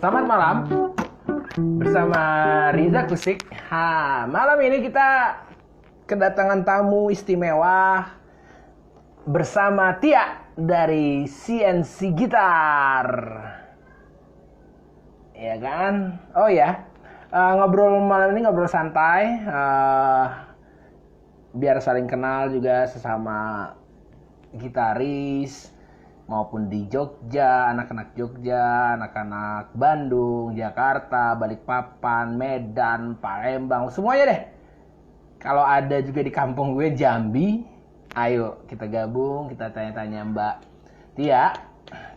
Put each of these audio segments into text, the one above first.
Selamat malam bersama Riza Kusik. Malam ini kita kedatangan tamu istimewa bersama Tia dari CNC Gitar. Ya kan? Oh ya, ngobrol malam ini ngobrol santai, biar saling kenal juga sesama gitaris maupun di Jogja, anak-anak Jogja, anak-anak Bandung, Jakarta, Balikpapan, Medan, Palembang, semuanya deh. Kalau ada juga di kampung gue Jambi, ayo kita gabung, kita tanya-tanya Mbak Tia,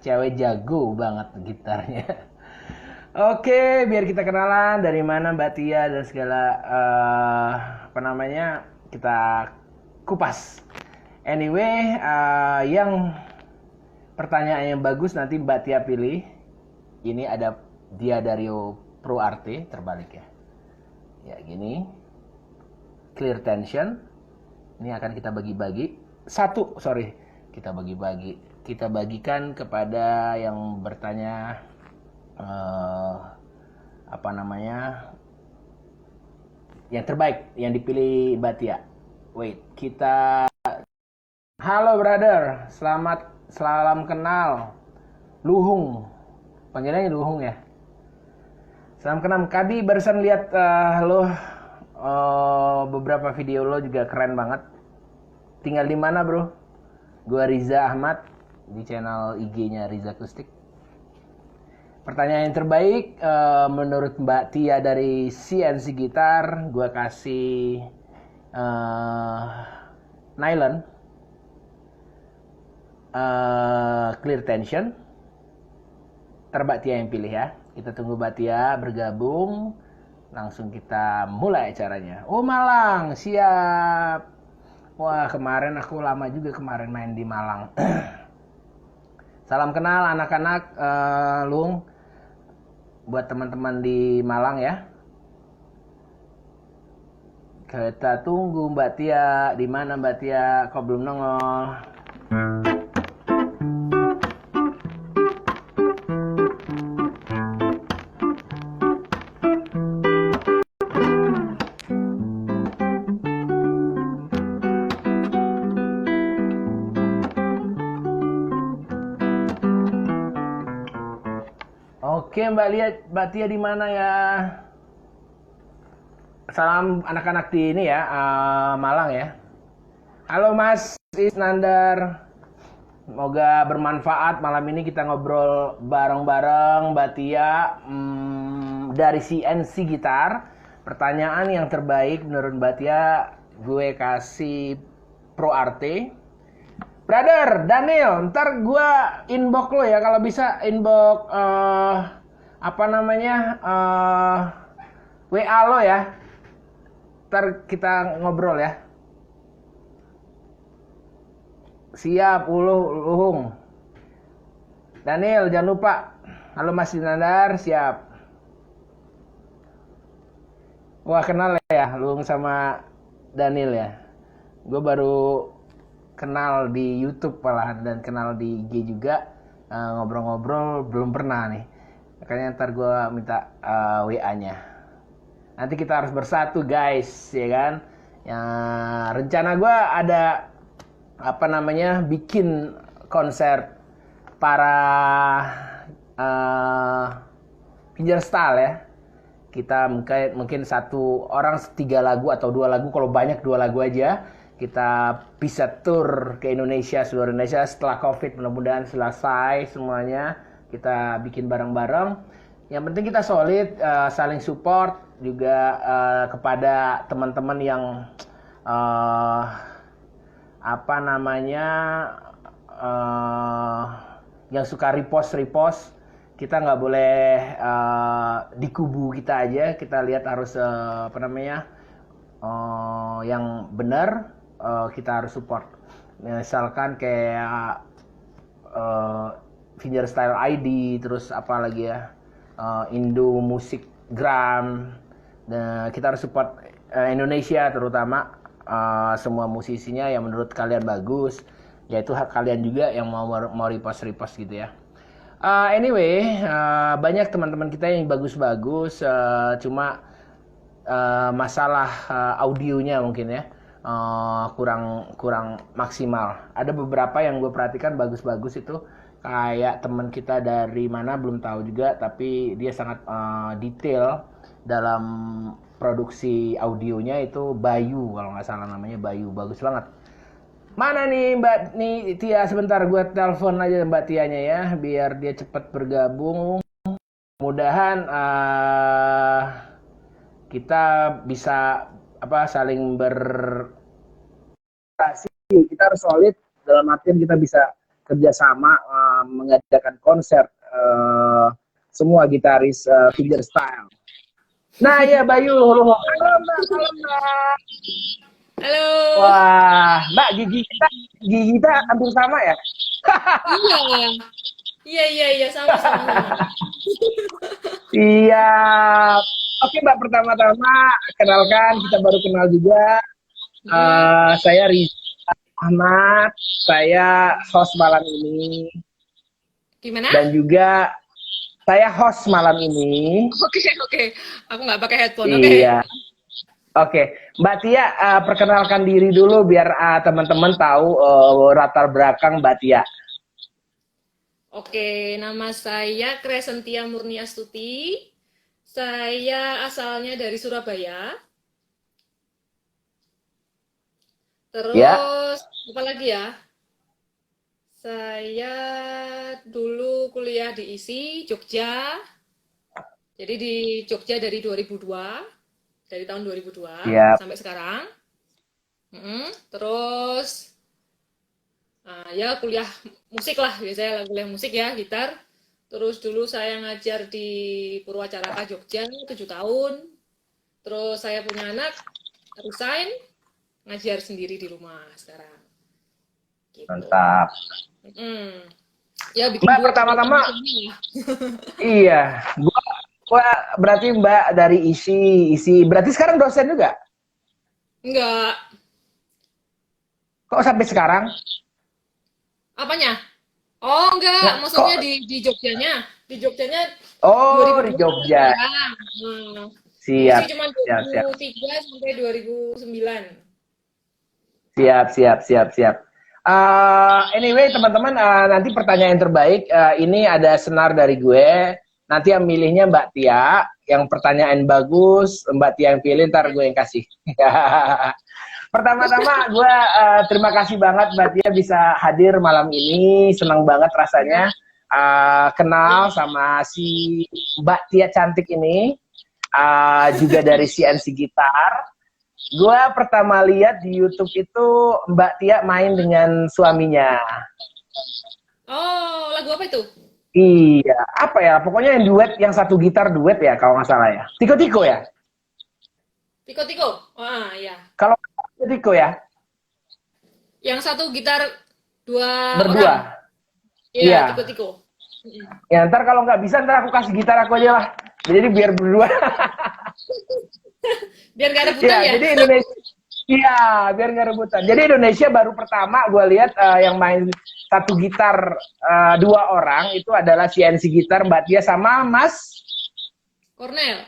cewek jago banget gitarnya. Oke, biar kita kenalan dari mana Mbak Tia dan segala kita kupas. Anyway, yang pertanyaan yang bagus nanti Mbak Tia pilih. Ini ada Dia Dario Pro Arte, terbalik ya. Ya gini. Clear tension. Ini akan kita bagi-bagi. Kita bagi-bagi. Kita bagikan kepada yang bertanya yang terbaik, yang dipilih Mbak Tia. Wait, kita halo brother, salam kenal. Luhung. Panggilannya Luhung ya. Salam kenal. Kadi barusan lihat beberapa video lo juga keren banget. Tinggal di mana, Bro? Gua Riza Ahmad di channel IG-nya Riza Kustik. Pertanyaan yang terbaik menurut Mbak Tia dari CNC Gitar, gua kasih nylon clear tension. Ntar Mbak Tia yang pilih ya. Kita tunggu Mbak Tia bergabung. Langsung kita mulai acaranya. Oh Malang, siap. Wah kemarin aku lama juga kemarin main di Malang. Salam kenal anak-anak Lung. Buat teman-teman di Malang ya. Kita tunggu Mbak Tia. Di mana Mbak Tia? Kok belum nongol? Oke Mbak Tia di mana ya? Salam anak-anak di ini ya, Malang ya. Halo Mas Isnandar. Semoga bermanfaat malam ini kita ngobrol bareng-bareng Mbak Tia dari CNC Gitar. Pertanyaan yang terbaik menurut Mbak Tia gue kasih Pro Arte. Brother Daniel, ntar gue inbox lo ya, kalau bisa inbox WA lo ya. Ntar kita ngobrol ya. Siap, Luhung. Daniel, jangan lupa. Halo Mas Dinandar, siap. Wah, kenal ya, Luhung sama Daniel ya. Gue baru kenal di YouTube malahan dan kenal di IG juga. Ngobrol-ngobrol belum pernah nih. Makanya ntar gue minta WA-nya. Nanti kita harus bersatu guys, ya kan? Rencana gue ada bikin konser para fingerstyle ya. Kita mungkin satu orang 3 lagu atau 2 lagu, kalau banyak 2 lagu aja. Kita bisa tour ke Indonesia, seluruh Indonesia setelah COVID, mudah-mudahan selesai semuanya. Kita bikin bareng-bareng. Yang penting kita solid, saling support juga kepada teman-teman yang yang suka repost. Kita nggak boleh di kubu kita aja. Kita lihat harus yang benar. Kita harus support. Misalkan kayak Fingerstyle ID, terus apa lagi ya, Indo Musik Gram. Kita harus support Indonesia terutama, semua musisinya yang menurut kalian bagus. Yaitu hak kalian juga yang mau repost gitu ya. Anyway, banyak teman-teman kita yang bagus-bagus, cuma masalah audionya mungkin ya kurang kurang maksimal. Ada beberapa yang gue perhatikan bagus-bagus itu kayak teman kita dari mana belum tahu juga, tapi dia sangat detail dalam produksi audionya itu Bayu kalau nggak salah namanya Bayu, bagus banget. Mana nih Mbak nih Tia, sebentar gue telepon aja Mbak Tianya ya biar dia cepat bergabung. Mudahan kita bisa saling kita harus solid dalam artian kita bisa kerjasama mengadakan konser semua gitaris fingerstyle. Nah ya Bayu, halo Mbak, halo Mbak. Halo. Wah, Mbak gigi kita hampir sama ya? Iya. Iya, sama-sama. Iya. Oke Mbak, pertama-tama kenalkan, kita baru kenal juga. Saya Riza Ahmad, saya host malam ini. Gimana? Dan juga saya host malam ini. Oke. Aku nggak pakai headphone, oke? Iya. Oke, Mbak Tia, perkenalkan diri dulu biar teman-teman tahu latar belakang Mbak Tia. Oke, nama saya Kresentia Murni Astuti. Saya asalnya dari Surabaya. Ya, Terus, apa lagi ya? Saya dulu kuliah di ISI, Jogja. Jadi di Jogja dari 2002, dari tahun 2002 siap. sampai sekarang. Terus ya kuliah musik lah, biasanya kuliah musik ya, gitar. Terus dulu saya ngajar di Purwacaraka Jogja 7 tahun. Terus saya punya anak, resign, ngajar sendiri di rumah sekarang. Gitu. Mantap. Ya bikin Mbak, duit. pertama-tama, iya, gua berarti Mbak dari isi, berarti sekarang dosen juga? Enggak. Kok sampai sekarang? Apanya? Oh, enggak. Kok? Maksudnya di Jogjanya. Di Jogjanya Oh, di 2002 sampai Jogja. sekarang. Ngisi Siap, cuma siap, siap. 2003 sampai 2009. Siap. Anyway, teman-teman, nanti pertanyaan terbaik ini ada senar dari gue. Nanti yang milihnya Mbak Tia. Yang pertanyaan bagus, Mbak Tia yang pilih, ntar gue yang kasih. Pertama-tama, gue terima kasih banget Mbak Tia bisa hadir malam ini. Senang banget rasanya kenal sama si Mbak Tia cantik ini. Juga dari CNC Gitar. Gue pertama lihat di YouTube itu Mbak Tia main dengan suaminya. Oh, lagu apa itu? Iya, apa ya? Pokoknya yang duet, yang satu gitar duet ya, kalau nggak salah ya. Tiko-tiko ya? Tiko-tiko. Wah, ya. Kalau tiko ya? Yang satu gitar dua Berdua. orang. Iya, Iya. tiko-tiko. Ya ntar kalau nggak bisa ntar aku kasih gitar aku aja lah. Jadi biar berdua. Biar gak rebutan Iya, ya? jadi Indonesia. Iya, biar nggak rebutan. Jadi Indonesia baru pertama gue lihat yang main satu gitar dua orang itu adalah CNC Gitar Mbak Tia sama Cornel.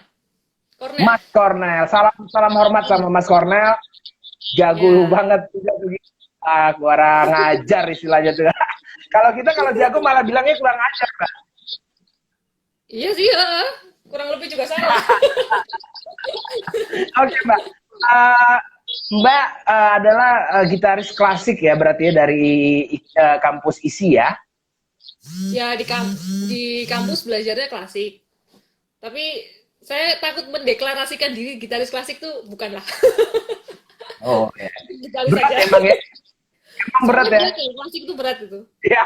Mas Cornel. Salam hormat sama Mas Cornel. Jago banget jago gitar. Kurang ngajar istilahnya tuh. Kalau jago malah bilangnya kurang ajar, Mbak. Iya sih, ya. Kurang lebih juga sama. Oke, Mbak. Mbak adalah gitaris klasik ya, berarti ya dari kampus ISI ya? Ya di kampus belajarnya klasik. Tapi saya takut mendeklarasikan diri gitaris klasik tuh bukanlah. Oh, ya. Gitaris Berat aja. emang ya? Emang berat ya? Berat, klasik itu berat itu. Ya.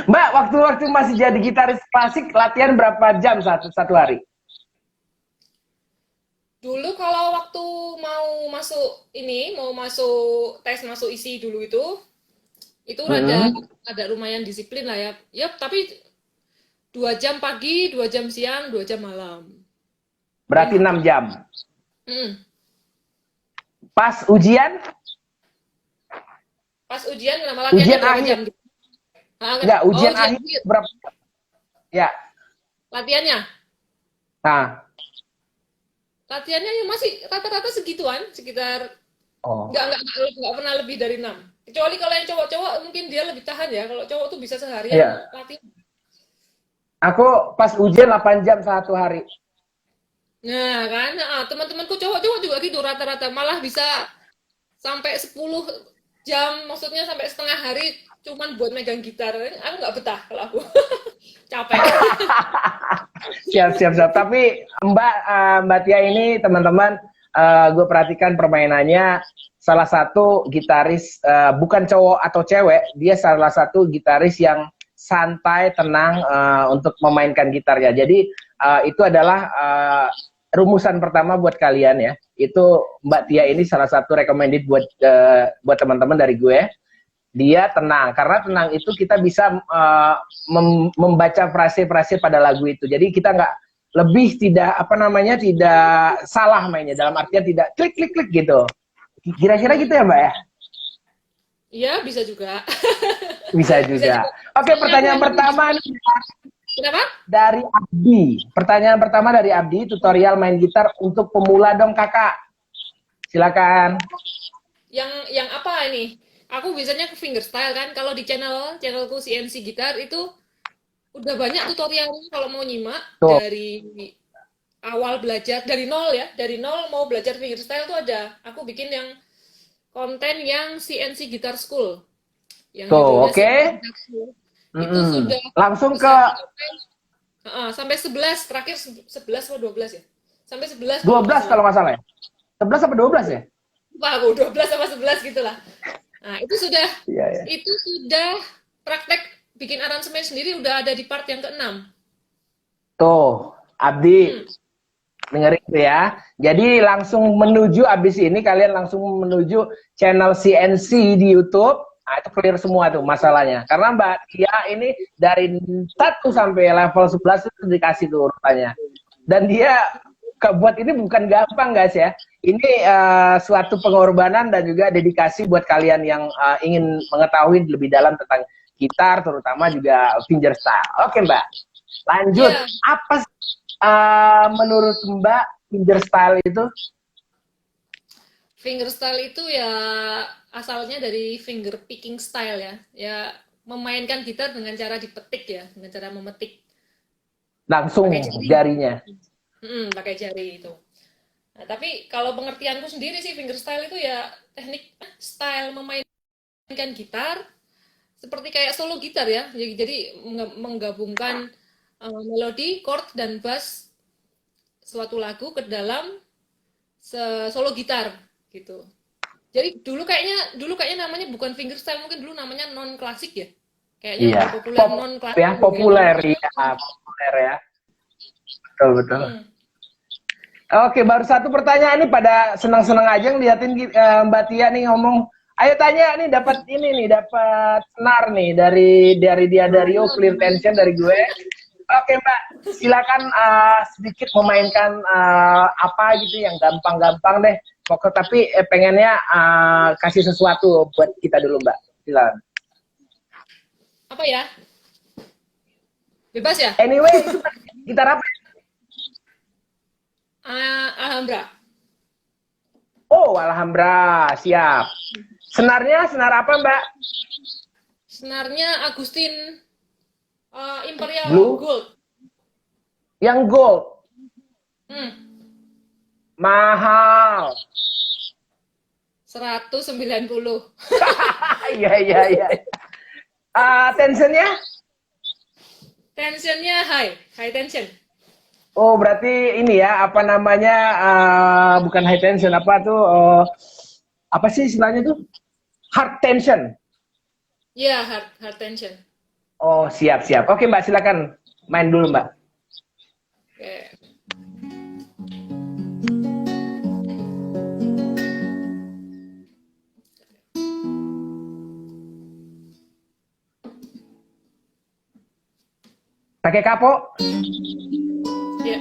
Mbak, waktu masih jadi gitaris klasik, latihan berapa jam satu hari? Dulu kalau waktu mau masuk tes masuk isi dulu itu ada lumayan disiplin lah ya. Ya, tapi 2 jam pagi, 2 jam siang, 2 jam malam. Berarti 6 jam. Hmm. Pas ujian? Pas ujian lama latihannya Ujian berapa akhir? jam? Enggak, ujian ujian akhir berapa? Ya. Latihannya. Nah. Latihannya ya masih rata-rata segituan, sekitar Oh. nggak pernah lebih dari 6. Kecuali kalau yang cowok-cowok mungkin dia lebih tahan ya. Kalau cowok tuh bisa seharian Iya. latihan. Aku pas ujian 8 jam satu hari. Nah, kan, teman-temanku cowok-cowok juga gitu rata-rata malah bisa sampai 10 jam, maksudnya sampai setengah hari cuman buat megang gitar. Aku nggak betah kalau aku. Capek. Siap, siap, siap. Tapi Mbak Tia ini teman-teman, gue perhatikan permainannya salah satu gitaris bukan cowok atau cewek, dia salah satu gitaris yang santai, tenang untuk memainkan gitarnya. Jadi itu adalah rumusan pertama buat kalian ya. Itu Mbak Tia ini salah satu recommended buat teman-teman dari gue. Dia tenang, karena tenang itu kita bisa membaca frase-frase pada lagu itu. Jadi kita nggak lebih tidak apa namanya tidak salah mainnya, dalam artian tidak klik klik klik gitu. Kira-kira gitu ya Mbak ya? Iya, bisa juga. Bisa Bisa juga. juga. Oke, Soalnya aku pertanyaan memang pertama nih kenapa? dari Abdi. Pertanyaan pertama dari Abdi, tutorial main gitar untuk pemula dong kakak. Silakan. Yang apa ini? Aku biasanya ke fingerstyle kan. Kalau di channelku CNC Gitar itu udah banyak tutorialnya kalau mau nyimak Tuh, dari awal belajar dari nol ya. Dari nol mau belajar fingerstyle tuh ada. Aku bikin yang konten yang CNC Guitar School yang tuh, judulnya oke. CNC Guitar School. Itu sudah Langsung bisa ke sampai 11 terakhir 11 atau 12 ya. Sampai 11 kalau nggak 12 salah. kalau nggak salah ya. 11 sampai 12 ya? Wah, aku 12 sama 11 gitulah. Nah, Iya, ya. itu sudah praktek bikin aransemen sendiri udah ada di part yang keenam. Tuh, Abdi, Hmm. dengerin tuh ya. Jadi langsung menuju abis ini kalian langsung menuju channel CNC di YouTube. Nah, itu clear semua tuh masalahnya. Karena Mbak Tia ini dari 1 sampai level 11 itu dikasih tuh urutannya. Dan dia buat ini bukan gampang guys ya. Ini suatu pengorbanan dan juga dedikasi buat kalian yang ingin mengetahui lebih dalam tentang gitar, terutama juga fingerstyle. Oke Mbak, lanjut. Iya, Apa menurut Mbak fingerstyle itu? fingerstyle itu ya asalnya dari finger picking style ya. Ya memainkan gitar dengan cara dipetik ya, dengan cara memetik pakai Langsung jari. jarinya. Pakai jari itu. Nah, tapi kalau pengertianku sendiri sih fingerstyle itu ya teknik style memainkan gitar seperti kayak solo gitar ya. Jadi menggabungkan melodi, chord dan bass suatu lagu ke dalam solo gitar gitu. Jadi dulu kayaknya namanya bukan fingerstyle, mungkin dulu namanya non klasik ya. Kayaknya Iya, lebih populer non klasik ya, gitu ya. populer ya, populer ya. Betul, betul. Hmm. Oke, baru satu pertanyaan nih, pada senang-senang aja ngeliatin Mbak Tia nih ngomong. Ayo tanya nih, dapat ini nih, dapat senar nih dari dia Dario, clear tension dari gue. Oke Mbak, silakan sedikit memainkan apa gitu yang gampang-gampang deh. Pokok tapi pengennya kasih sesuatu buat kita dulu Mbak. Silakan. Apa ya? Bebas ya? Anyway, itu gitar apa? Alhambra. Oh, Alhambra, siap. Senarnya senar apa Mbak? Senarnya Agustin Imperial Blue? Gold. Yang gold. Hmm. Mahal. 190. Iya, iya, iya. Tensionnya? Tensionnya high tension. Oh, berarti ini ya, apa namanya, bukan high tension, apa tuh, apa sih istilahnya tuh? Hard tension. Ya, hard tension. Oh, siap, siap. Oke, Mbak, silakan main dulu, Mbak. Oke. Pakai kapok? Ya.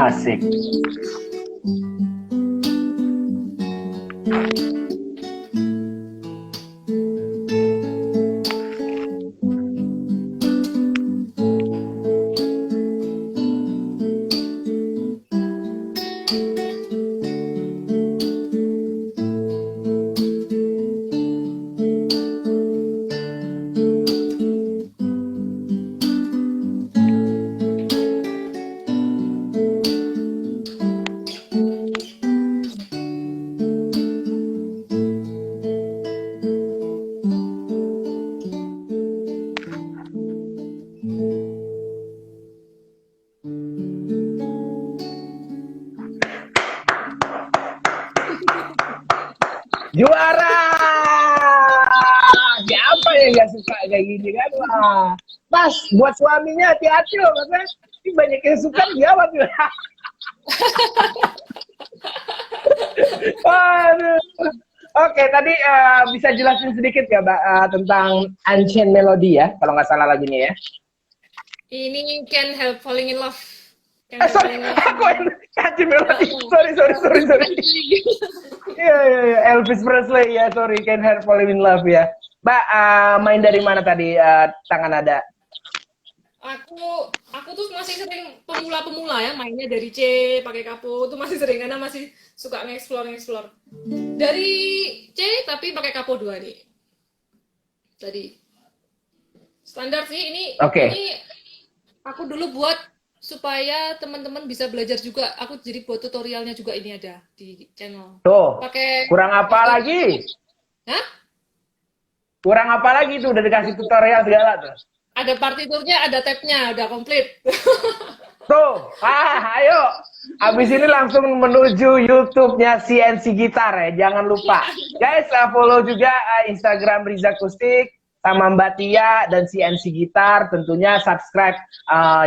Asik. Juara! Siapa yang gak suka kayak gini kan? Wah, pas buat suaminya hati-hati loh, karena ini banyak yang suka jawab ya. Aduh. Oke, tadi bisa jelasin sedikit ya, Mbak, tentang Unchained Melody ya, kalau nggak salah lagunya ya. Ini Can't Help Falling in Love. Can't Help Sorry, Falling in Love. aku Unchained Melody. Sorry. Iya, Elvis Presley ya, sorry, Can't Help Falling in Love ya. Mbak, main dari mana tadi tangan ada? Aku tuh masih sering pemula-pemula ya, mainnya dari C pakai kapo tuh masih sering karena masih suka nge-explore. Dari C tapi pakai kapo 2 nih. Tadi standar sih ini. Oke. Ini aku dulu buat supaya teman-teman bisa belajar juga. Aku jadi buat tutorialnya juga, ini ada di channel. Tuh. Pakai kurang apa lagi? Hah? Kurang apa lagi tuh, udah dikasih tutorial segala tuh. Ada partiturnya, ada tabnya, udah komplit. Tuh, ayo. Abis ini langsung menuju YouTube-nya CNC Gitar ya, jangan lupa. Guys, follow juga Instagram Riza Akustik sama Mbak Tia dan CNC Gitar. Tentunya subscribe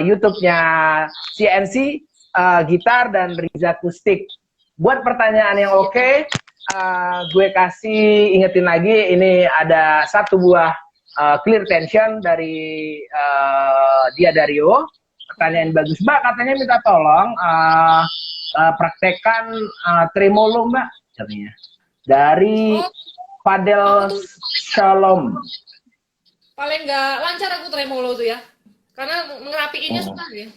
YouTube-nya CNC Gitar dan Riza Akustik. Buat pertanyaan yang oke, gue kasih ingetin lagi, ini ada satu buah clear tension dari dia Dario. Pertanyaan bagus, Mbak, katanya minta tolong praktekkan tremolo, Mbak, katanya. Dari Fadel Shalom. Paling nggak lancar aku tremolo tuh ya, karena ngerapiinnya susah ya.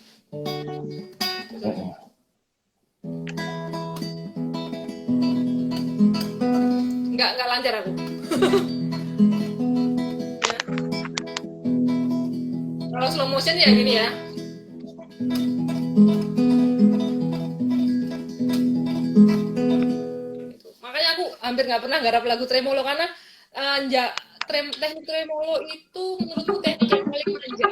Nggak lancar aku. Kalau slow motion ya gini ya. Makanya aku hampir nggak pernah garap lagu tremolo karena teknik tremolo itu menurutku teknik yang paling panjang.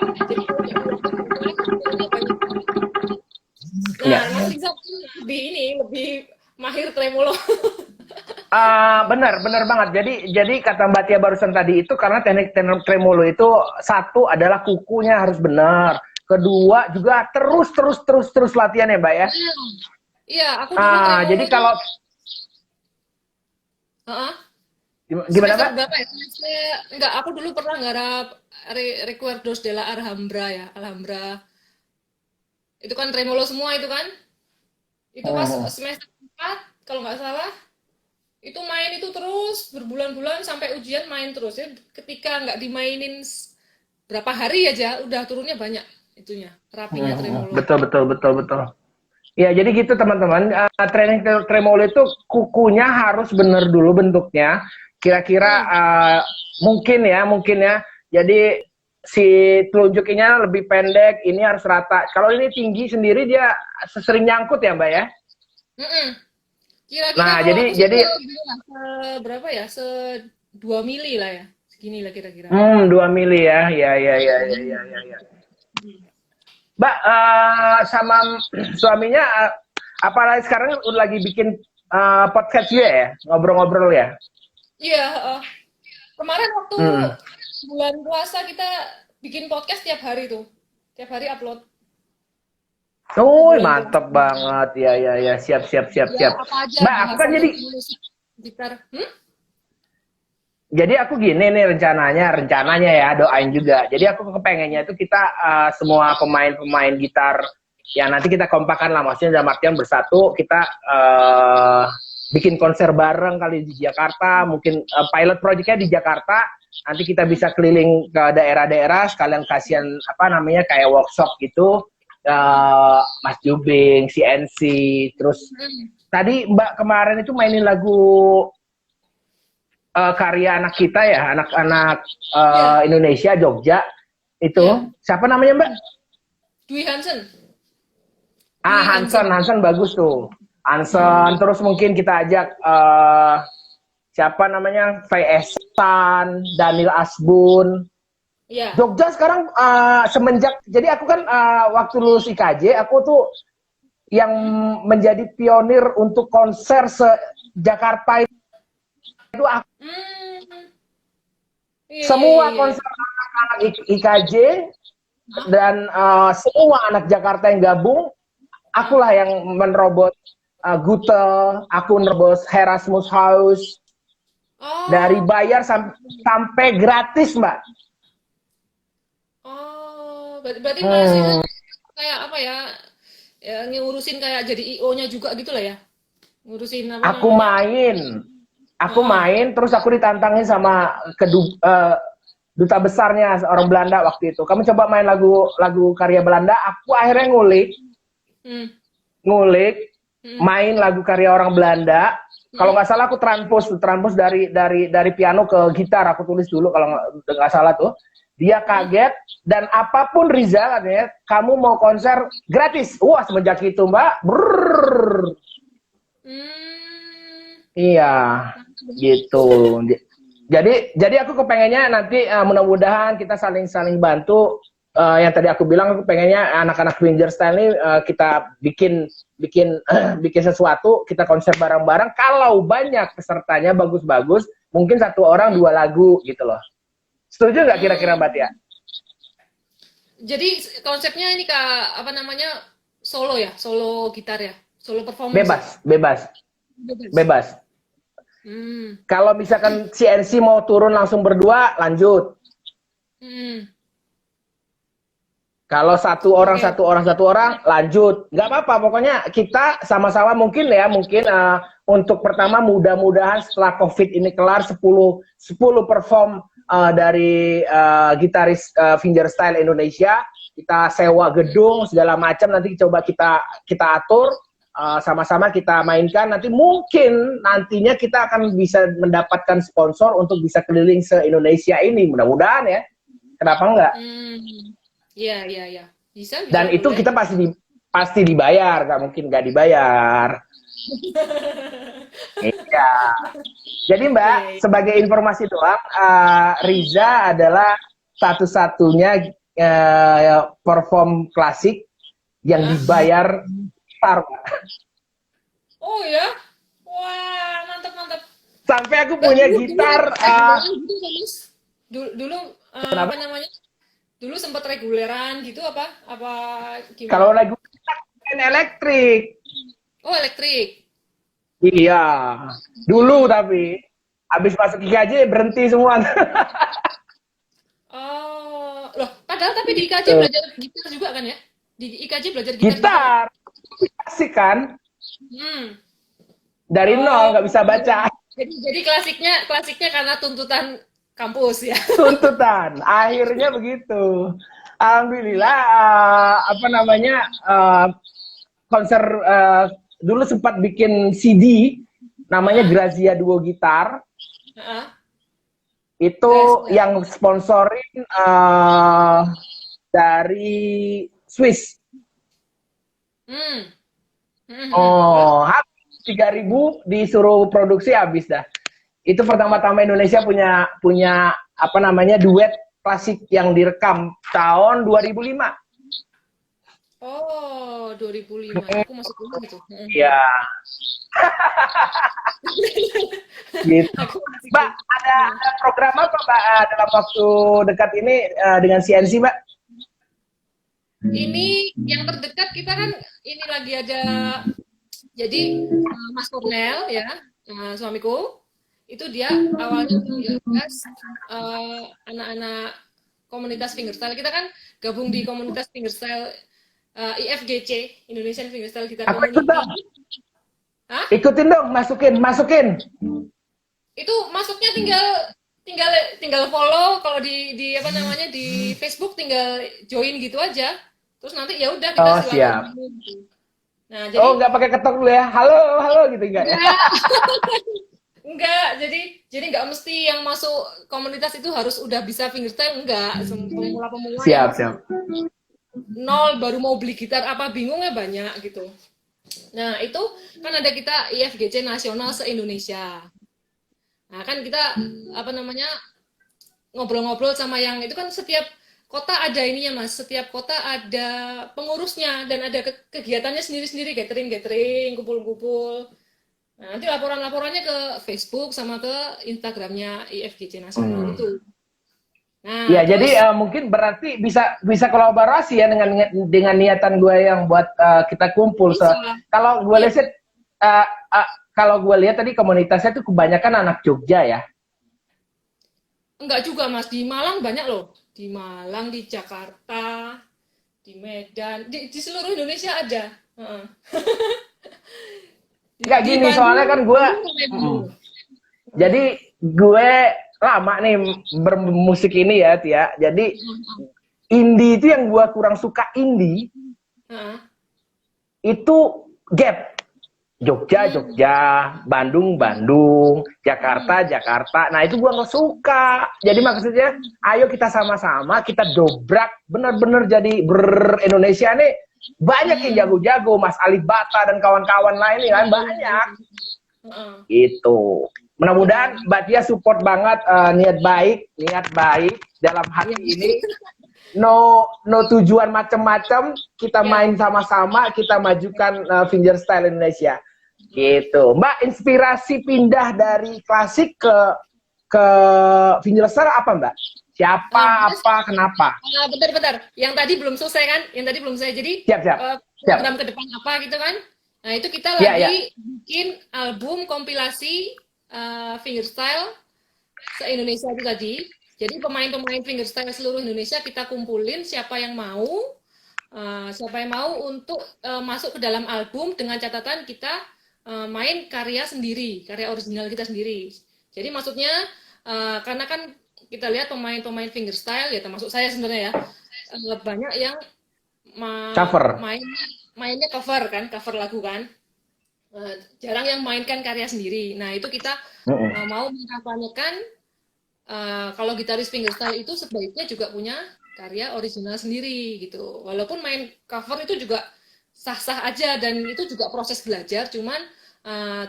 Jadi nah, Mas Riza lebih mahir tremolo. Benar banget. Jadi kata Mbak Tia barusan tadi itu karena teknik tremolo itu satu adalah kukunya harus benar. Kedua juga terus latihan ya, Mbak ya. Iya, aku dulu tremolo. Jadi kalau gimana, Mbak? Berapa ya? Enggak, aku dulu pernah garap Recuerdos de la Alhambra ya, Alhambra. Itu kan tremolo semua itu kan. Itu pas semester 4 kalau nggak salah. Itu main itu terus berbulan-bulan sampai ujian main terus ya. Ketika nggak dimainin berapa hari aja udah turunnya banyak itunya, rapinya tremolo. Betul. Ya, jadi gitu teman-teman. Training tremolo itu kukunya harus benar dulu bentuknya. Kira-kira mungkin ya. Jadi si telunjuknya lebih pendek, ini harus rata. Kalau ini tinggi sendiri dia sering nyangkut ya, Mbak ya. Kira-kira nah, jadi berapa ya? 2 mili lah ya. Segini lah kira-kira. 2 mili ya. Ya. Mbak, sama suaminya apalagi sekarang udah lagi bikin podcast juga ya? Ngobrol-ngobrol ya? Iya, kemarin waktu bulan puasa kita bikin podcast tiap hari tuh. Tiap hari upload. Oh, mantap banget. Ya. Siap. Ya, apa aja, Mbak, aku kan gitar. Jadi aku gini nih rencananya ya, doain juga. Jadi aku kepengennya itu kita semua pemain gitar Ya nanti kita kompakan lah, maksudnya dalam artian bersatu, kita bikin konser bareng kali di Jakarta, mungkin pilot projectnya di Jakarta, nanti kita bisa keliling ke daerah-daerah, sekalian kasihan apa namanya kayak workshop gitu, Mas Jubing, CNC, terus tadi Mbak kemarin itu mainin lagu karya anak kita ya, anak-anak Ya, Indonesia, Jogja, itu ya. siapa namanya Mbak? Dwi Hansen. Ah, Dwi Hansen. Hanson bagus tuh. Hmm. Hanson, terus mungkin kita ajak siapa namanya? Faye Esan, Daniel Asbun. Ya. Jogja sekarang semenjak, jadi aku kan waktu lulus IKJ, aku tuh yang menjadi pionir untuk konser se-Jakarta itu aku. Hmm. Iya, iya, iya, Semua iya, iya. konser anak-anak IKJ Hah? dan semua anak Jakarta yang gabung, Hah? akulah yang menerobos Gute, aku menerobos Erasmus House, dari Oh, bayar sampai gratis, Mbak. oh, berarti Mas itu Hmm, kayak apa ya? Ya ngurusin kayak jadi IO-nya juga gitu lah ya. Ngurusin apa aku namanya? main, aku Heeh. main, terus aku ditantangin sama duta besarnya orang Belanda waktu itu. Kamu coba main lagu karya Belanda, aku akhirnya Hmm. ngulik, Hmm. main lagu karya orang Belanda. Kalau Hmm. nggak salah aku transpose dari piano ke gitar, aku tulis dulu kalau nggak salah tuh. Dia Hmm. kaget dan apapun Riza katanya, kamu mau konser gratis. Wah semenjak itu Mbak, brrrr. Hmm. Iya gitu. Jadi aku kepengennya nanti mudah-mudahan kita saling bantu. Yang tadi aku bilang aku pengennya anak-anak fingerstyle ini kita bikin bikin bikin sesuatu, kita konser bareng-bareng. Kalau banyak pesertanya bagus-bagus, mungkin satu orang Hmm. dua lagu gitu loh. Setuju nggak kira-kira Mbak Tia? Hmm. Jadi konsepnya ini Kak, apa namanya? Solo ya, solo gitar ya, solo performance ya. Bebas, bebas, Bebas. bebas. Hmm. Kalau misalkan CNC mau turun langsung berdua, lanjut. Hmm. Kalau Oke. satu orang, lanjut. Nggak apa-apa, pokoknya kita sama-sama mungkin ya, mungkin untuk pertama mudah-mudahan setelah COVID ini kelar 10 perform dari gitaris fingerstyle Indonesia, kita sewa gedung segala macam, nanti coba kita atur sama-sama kita mainkan, nanti mungkin nantinya kita akan bisa mendapatkan sponsor untuk bisa keliling se-Indonesia ini, mudah-mudahan ya. Kenapa enggak? Hmm. Iya, iya, iya. Bisa, bisa, Dan itu boleh. kita pasti dibayar, nggak mungkin nggak dibayar. Iya. Jadi Iya, Mbak, iya, iya. sebagai informasi doang, Riza adalah satu-satunya perform klasik yang Hah? dibayar besar. Oh ya? Wah, mantap, mantap. Sampai aku Mbak, punya dulu gitar. sempat reguleran gitu kan, Mas? Dulu, apa Kenapa? namanya? Dulu sempat reguleran gitu apa? Apa Kalau gimana? lagu kan elektrik. Oh, elektrik. Iya. Dulu Hmm. tapi habis masuk IKJ berhenti semua. Oh, loh, padahal tapi di IKJ Gitu. belajar gitar juga kan ya? Di IKJ belajar gitar juga kan? Gitar asik kan? Hmm. Dari Oh, nol nggak bisa baca. jadi klasiknya klasiknya karena tuntutan kampus ya. Tuntutan. Akhirnya begitu. Alhamdulillah apa namanya konser dulu sempat bikin CD namanya Heeh. Grazia Duo Gitar, Heeh. itu Gracia. yang sponsorin dari Swiss. Hmm. Hmm, hmm. Terus? Oh, habis 3.000 disuruh produksi habis dah. Itu Oh, pertama-tama Indonesia punya punya apa namanya duet klasik yang direkam tahun 2005. oh, 2005. Aku masuk kuliah itu. Hmm, hmm. Iya, gitu. Aku masih Mbak, kuliah. ada program apa Mbak dalam waktu dekat ini dengan CNC Mbak? Ini yang terdekat kita kan ini lagi ada jadi Mas Cornel ya, suamiku itu dia awalnya menggagas anak-anak komunitas fingerstyle. Kita kan gabung di komunitas fingerstyle IFGC, Indonesian Fingerstyle Guitar Aku ikut dong. Community. Hah? Ikutin dong, masukin. Itu masuknya tinggal tinggal tinggal follow, kalau di apa namanya di Facebook tinggal join gitu aja. Terus nanti ya udah kita Oh, siap. silaturahmi gitu. Nah, Oh, jadi nggak pakai ketok dulu ya. Halo gitu enggak ya? enggak, jadi nggak mesti yang masuk komunitas itu harus udah bisa fingerstyle, enggak. Pemula-pemula yang Siap, masih siap. nol baru mau beli gitar apa bingungnya banyak gitu. Nah, itu kan ada kita IFGC nasional se-Indonesia. Nah, kan kita apa namanya ngobrol-ngobrol sama yang itu kan setiap kota ada ininya Mas, setiap kota ada pengurusnya dan ada kegiatannya sendiri-sendiri, gathering, kumpul-kumpul. Nah, nanti laporan-laporannya ke Facebook sama ke Instagramnya IFGC Nasional itu. Nah, Ya, terus jadi mungkin berarti bisa kolaborasi ya dengan niatan gue yang buat kita kumpul. bisa. Kalau gue Iya, lihat kalau gue lihat tadi komunitasnya tuh kebanyakan anak Jogja ya. enggak juga Mas, di Malang banyak loh. Di Malang, di Jakarta, di Medan, di seluruh Indonesia ada. Heeh. Nggak Di gini, soalnya Bandung, kan gue, sampai Bandung. jadi gue lama nih bermusik ini ya, Tia. Jadi indie itu yang gue kurang suka indie Heeh. itu gap. Jogja, Bandung, Jakarta. Nah itu gua nggak suka. Jadi maksudnya, ayo kita sama-sama, kita dobrak, bener-bener jadi Indonesia nih banyak yang jago-jago, Mas Ali Bata dan kawan-kawan lain nih kan banyak. Heeh. Itu. Mudah-mudahan Mbak Tia support banget niat baik dalam hati ini. No tujuan macam-macam, kita main sama-sama, kita majukan fingerstyle Indonesia. Gitu. Mbak, inspirasi pindah dari klasik ke fingerstyle apa, Mbak? Siapa, apa, kenapa? Bentar. Yang tadi belum selesai kan? Yang tadi belum selesai. Jadi Siap. program ke depan apa gitu kan? Nah, itu kita Ya, lagi bikin album kompilasi fingerstyle se-Indonesia itu tadi. Jadi pemain-pemain fingerstyle seluruh Indonesia kita kumpulin siapa yang mau untuk masuk ke dalam album dengan catatan kita main karya sendiri, karya original kita sendiri. Jadi maksudnya karena kan kita lihat pemain-pemain fingerstyle ya termasuk saya sebenarnya ya banyak yang cover. mainnya cover lagu kan. Jarang yang mainkan karya sendiri. Nah, itu kita mau mengkampanyekan kalau gitaris fingerstyle itu sebaiknya juga punya karya original sendiri gitu. Walaupun main cover itu juga sah-sah aja dan itu juga proses belajar, cuman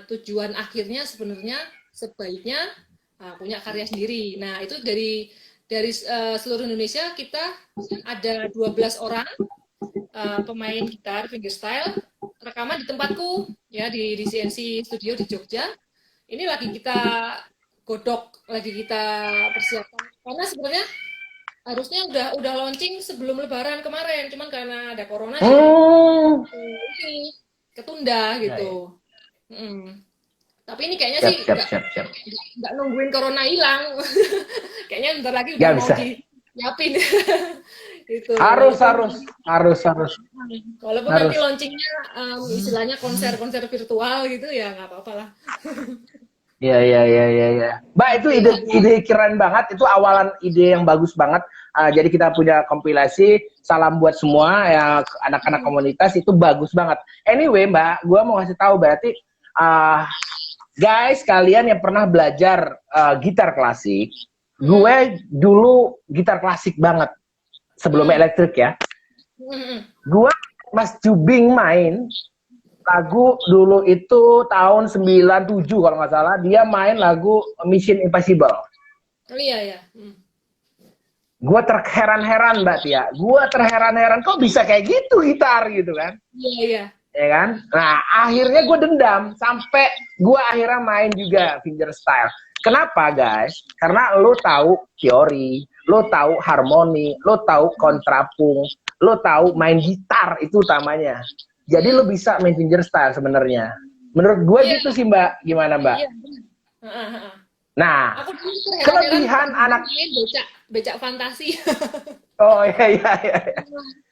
tujuan akhirnya sebenarnya sebaiknya punya karya sendiri. Nah, itu dari seluruh Indonesia kita ada 12 orang pemain gitar fingerstyle rekaman di tempatku ya di CNC Studio di Jogja. Ini lagi kita godok, lagi kita persiapkan. Karena sebenarnya harusnya udah launching sebelum Lebaran kemarin, cuman karena ada corona ini ketunda gitu. Tapi ini kayaknya sih nggak nungguin corona hilang. Kayaknya bentar lagi udah mau dinyiapin. Gitu. Harus. Walaupun nanti launchingnya istilahnya konser virtual gitu ya nggak apa-apa lah. Iya. Mbak, itu ide keren banget. Itu awalan ide yang bagus banget. Jadi kita punya kompilasi. Salam buat semua ya anak-anak komunitas, itu bagus banget. Anyway, Mbak, gue mau kasih tahu berarti guys, kalian yang pernah belajar gitar klasik, gue dulu gitar klasik banget sebelum elektrik ya. Gue Mas Jubing main lagu dulu itu tahun 97 kalau nggak salah, dia main lagu Mission Impossible. Oh iya. Gue terheran-heran Mbak Tia, gue terheran-heran kok bisa kayak gitu gitar gitu kan. Iya. Ya kan? Nah, akhirnya gue dendam sampai gue akhirnya main juga fingerstyle. Kenapa guys? Karena lo tahu teori, lo tahu harmoni, lo tahu kontrapung, lo tahu main gitar itu utamanya. Jadi lo bisa main fingerstyle sebenarnya. Menurut gue gitu sih Mbak. Gimana Mbak? Iya. Nah, aku kelebihan anak becak fantasi. Oh iya.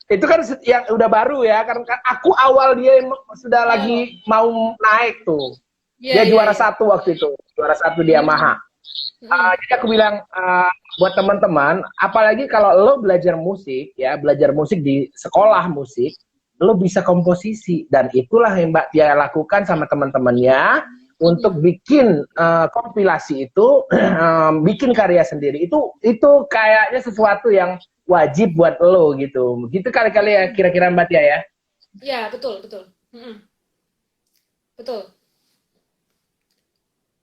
Itu kan yang udah baru ya, karena kan aku awal dia sudah lagi mau naik tuh. Iya, Dia iya, juara iya. satu waktu itu, juara satu di Mm, Yamaha. mm, Jadi aku bilang buat teman-teman, apalagi kalau lo belajar musik ya, belajar musik di sekolah musik, lo bisa komposisi dan itulah yang Mbak Tia lakukan sama teman-temannya untuk mm. bikin kompilasi itu, bikin karya sendiri. Itu kayaknya sesuatu yang wajib buat lo gitu. Gitu kali-kali ya kira-kira Mbak Tia ya. Iya, betul, betul. Betul.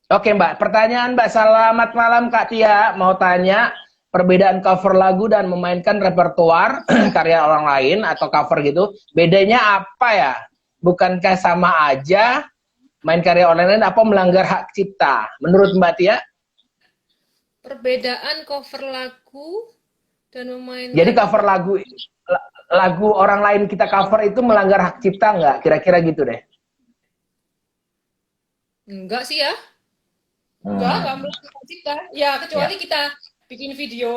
Oke Mbak, pertanyaan Mbak. Selamat malam Kak Tia. Mau tanya perbedaan cover lagu dan memainkan repertoar karya orang lain atau cover gitu. Bedanya apa ya? Bukankah sama aja main karya orang lain apa melanggar hak cipta? Menurut Mbak Tia? Perbedaan cover lagu dan Jadi memainkan cover lagu orang lain kita cover itu melanggar hak cipta nggak? Kira-kira gitu deh. enggak sih ya. Enggak Hmm, melanggar cipta. Ya, ya. kecuali kita bikin video,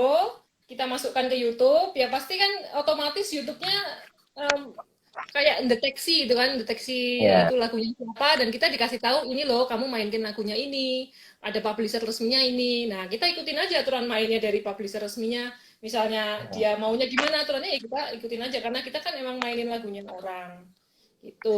kita masukkan ke YouTube, ya pasti kan otomatis YouTube-nya em, kayak deteksi itu kan, deteksi Ya. itu lagunya siapa dan kita dikasih tahu ini loh, kamu mainin lagunya ini, ada publisher resminya ini. Nah, kita ikutin aja aturan mainnya dari publisher resminya. Misalnya dia maunya gimana aturannya ya kita ikutin aja karena kita kan emang mainin lagunya orang. Siap. Gitu.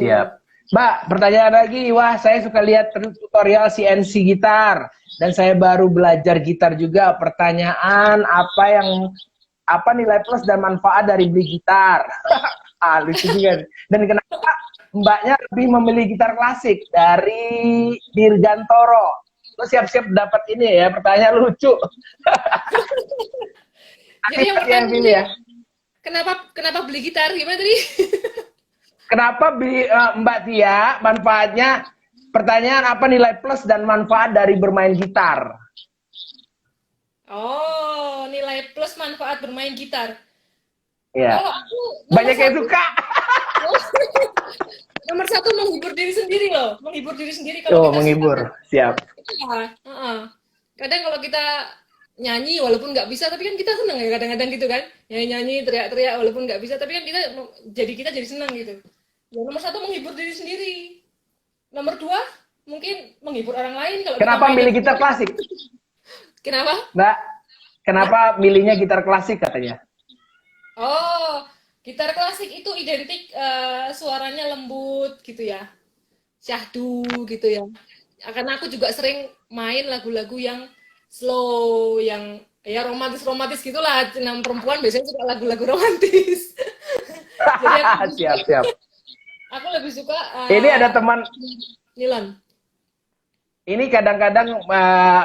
Mbak, pertanyaan lagi. Wah, saya suka lihat tutorial CNC gitar dan saya baru belajar gitar juga. Pertanyaan apa nilai plus dan manfaat dari beli gitar? Lucu juga. Dan kenapa Mbaknya lebih memilih gitar klasik dari Dirgantoro? Lo siap-siap dapat ini ya, pertanyaan lucu. Jadi yang Yang pertama pilih ini ya. kenapa kenapa beli gitar gimana tadi? Kenapa Mbak Tia manfaatnya? Pertanyaan apa nilai plus dan manfaat dari bermain gitar? Oh, nilai plus manfaat bermain gitar. Ya, Kalau aku nomor banyak yang satu, suka. nomor satu menghibur diri sendiri loh, menghibur diri sendiri kalau Oh, kita suka. menghibur. Siap. Ya, kadang kalau kita nyanyi walaupun nggak bisa, tapi kan kita seneng ya kadang-kadang gitu kan, nyanyi-nyanyi, teriak-teriak walaupun nggak bisa, tapi kan kita jadi seneng gitu. Ya, nomor satu menghibur diri sendiri. Nomor dua mungkin menghibur orang lain kalau kita Kenapa mainin. milih gitar klasik? Kenapa? Mbak, Ya? kenapa milihnya gitar klasik katanya? Oh, gitar klasik itu identik suaranya lembut gitu ya, syahdu gitu ya. Karena aku juga sering main lagu-lagu yang slow, yang ya romantis-romantis gitulah. Yang perempuan biasanya suka lagu-lagu romantis. Jadi Siap, siap. aku lebih suka Ini ada teman, nilon. ini kadang-kadang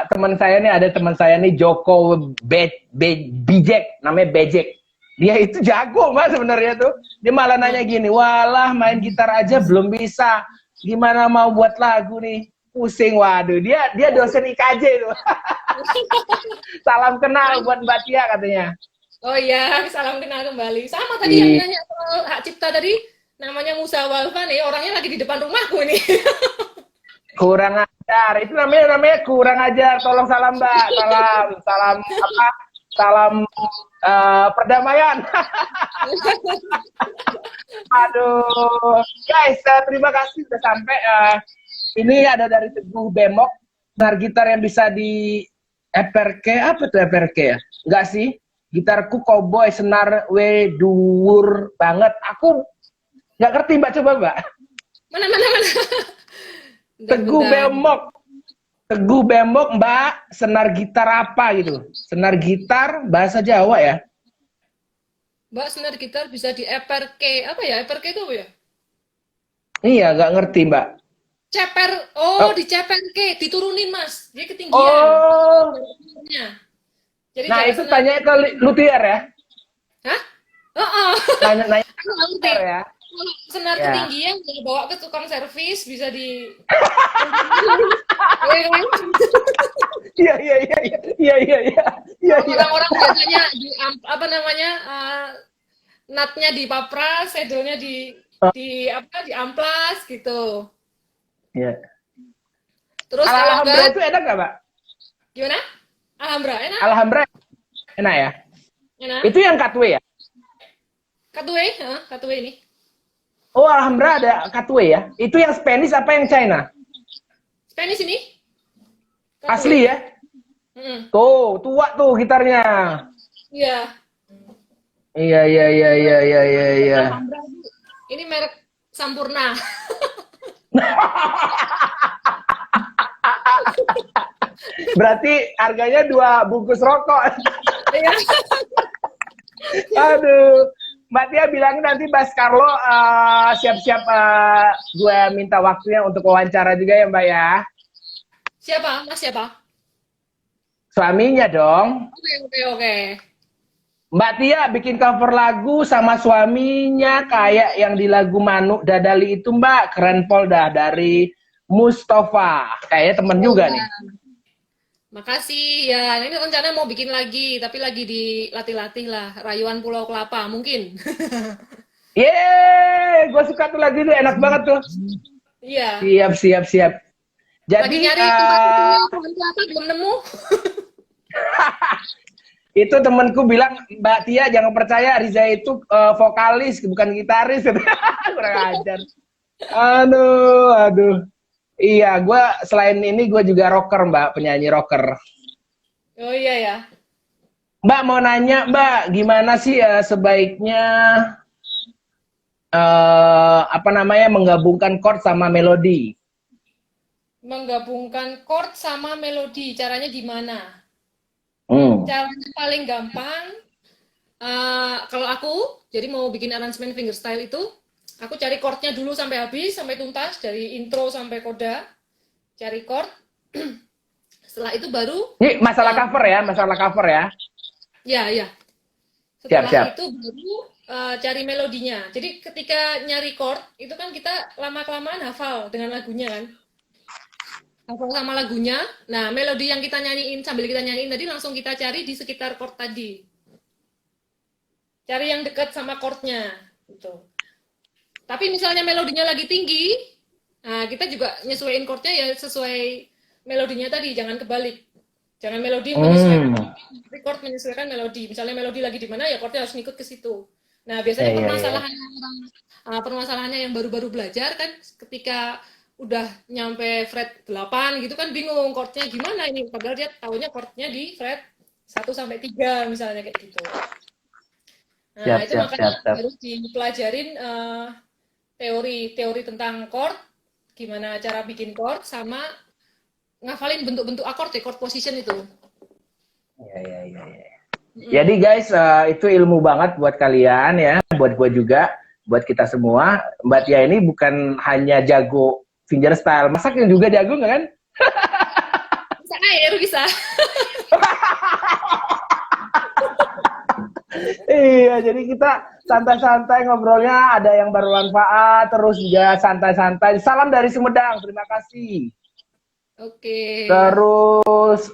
teman saya nih, ada teman saya nih Joko Bijek, namanya Bejek. Dia itu jago Mas sebenarnya tuh. Dia malah nanya gini, walah main gitar aja belum bisa. Gimana mau buat lagu nih? Pusing, waduh. Dia dosen IKJ tuh. Salam kenal buat Mbak Tia katanya. Oh iya, salam kenal kembali. Sama tadi yang Di nanya soal hak cipta tadi, namanya Musa Walfa nih, orangnya lagi di depan rumahku ini. kurang ajar. Itu namanya kurang ajar. Tolong salam Mbak. Salam apa? Salam perdamaian. Aduh, guys, terima kasih sudah sampai. Ini ada dari Teguh Bemok, gitar gitar yang bisa di FRK, apa tuh FRK ya? Enggak sih, gitarku cowboy senar W dhuwur banget. Aku nggak ngerti Mbak, coba Mbak. Mana mana mana. Bentar, Teguh bentar. Bemok, Teguh Bemok Mbak, senar gitar apa gitu? Senar gitar bahasa Jawa ya? Mbak senar gitar bisa di FRK. Apa ya? FRK itu apa ya? Iya, nggak ngerti Mbak. Ceper. Oh, Oh, di CPRK. Diturunin, Mas. Dia ketinggian. oh. Jadi Nah kalau itu senar... tanya ke luthier ya? Hah? Oh, oh. Nanya Aku nggak ngerti. luthier ya? Kalau senar Ya. ketinggian, ya bawa ke tukang servis, bisa di... Ya kan? Iya iya iya iya iya iya iya iya iya. Orang-orang biasanya di apa namanya nutnya di papras, saddle-nya di apa di amplas gitu. Iya. Terus kalau Alhambra enggak itu enak nggak, Mbak? gimana? Alhambra enak, Alhambra enak ya? enak. Itu yang cutway ya? Katwe, Katwe ini. Oh, Alhambra ada Katwe ya? Itu yang Spanish apa yang China? Spanish ini. Katwe. Asli ya? Mm-mm. Tuh, tua tuh gitarnya. Iya. Iya, iya, iya, iya, iya, iya, iya. Alhambra. Ini merek Sampurna. Berarti harganya 2 bungkus rokok. Iya. Aduh. Mbak Tia bilangin nanti Mas Carlo siap-siap gue minta waktunya untuk wawancara juga ya Mbak ya. Siapa? Mas siapa? Suaminya dong. Oke, oke, oke. Mbak Tia bikin cover lagu sama suaminya kayak yang di lagu Manuk Dadali itu Mbak. Keren Polda dari Mustafa. Kayaknya temen juga nih. Makasih ya. Ini rencana mau bikin lagi, tapi lagi dilatih-latih lah. Rayuan Pulau Kelapa mungkin. Yeay, gue suka tuh lagu itu, enak banget tuh. Iya. Siap, siap, siap. Lagi Jadi nyari tempat pohon kelapa belum nemu. itu temenku bilang, Mbak Tia jangan percaya Riza itu vokalis bukan gitaris. Kurang ajar. Aduh, aduh. Iya, gue selain ini gue juga rocker Mbak, penyanyi rocker. Oh iya ya. Mbak mau nanya Mbak, gimana sih sebaiknya apa namanya menggabungkan chord sama melodi? Menggabungkan chord sama melodi, caranya gimana? Hmm. Caranya paling gampang, kalau aku, jadi mau bikin aransemen fingerstyle itu, aku cari chordnya dulu sampai habis, sampai tuntas, dari intro sampai coda, cari chord. Setelah itu baru... Ini masalah cover ya, masalah cover ya. Ya, ya. Siap, Setelah siap. itu baru cari melodinya. Jadi ketika nyari chord, itu kan kita lama-kelamaan hafal dengan lagunya kan. Hafal sama lagunya, nah melodi yang kita nyanyiin, sambil kita nyanyiin tadi langsung kita cari di sekitar chord tadi. Cari yang dekat sama chordnya, gitu. Tapi misalnya melodinya lagi tinggi, nah kita juga nyesuaiin chordnya ya sesuai melodinya tadi, jangan kebalik. Jangan melodi menyesuaikan chord menyesuaikan melodi. Misalnya melodi lagi di mana ya chordnya harus ngikut ke situ. Nah biasanya permasalahannya yang baru-baru belajar kan ketika udah nyampe fret 8 gitu kan bingung chordnya gimana ini. Padahal dia tahunya chordnya di fret 1 sampai 3 misalnya kayak gitu. Nah itu makanya harus dipelajarin teori tentang chord, gimana cara bikin chord, sama ngafalin bentuk-bentuk akord ya, chord position itu. Iya. Jadi guys, itu ilmu banget buat kalian ya, buat gue juga, buat kita semua. Mbak Tia ini bukan hanya jago fingerstyle, masak yang juga jago nggak kan? Bisa air, bisa. Iya, jadi kita santai-santai ngobrolnya, ada yang bermanfaat, terus juga santai-santai. Salam dari Sumedang, terima kasih. Oke. Terus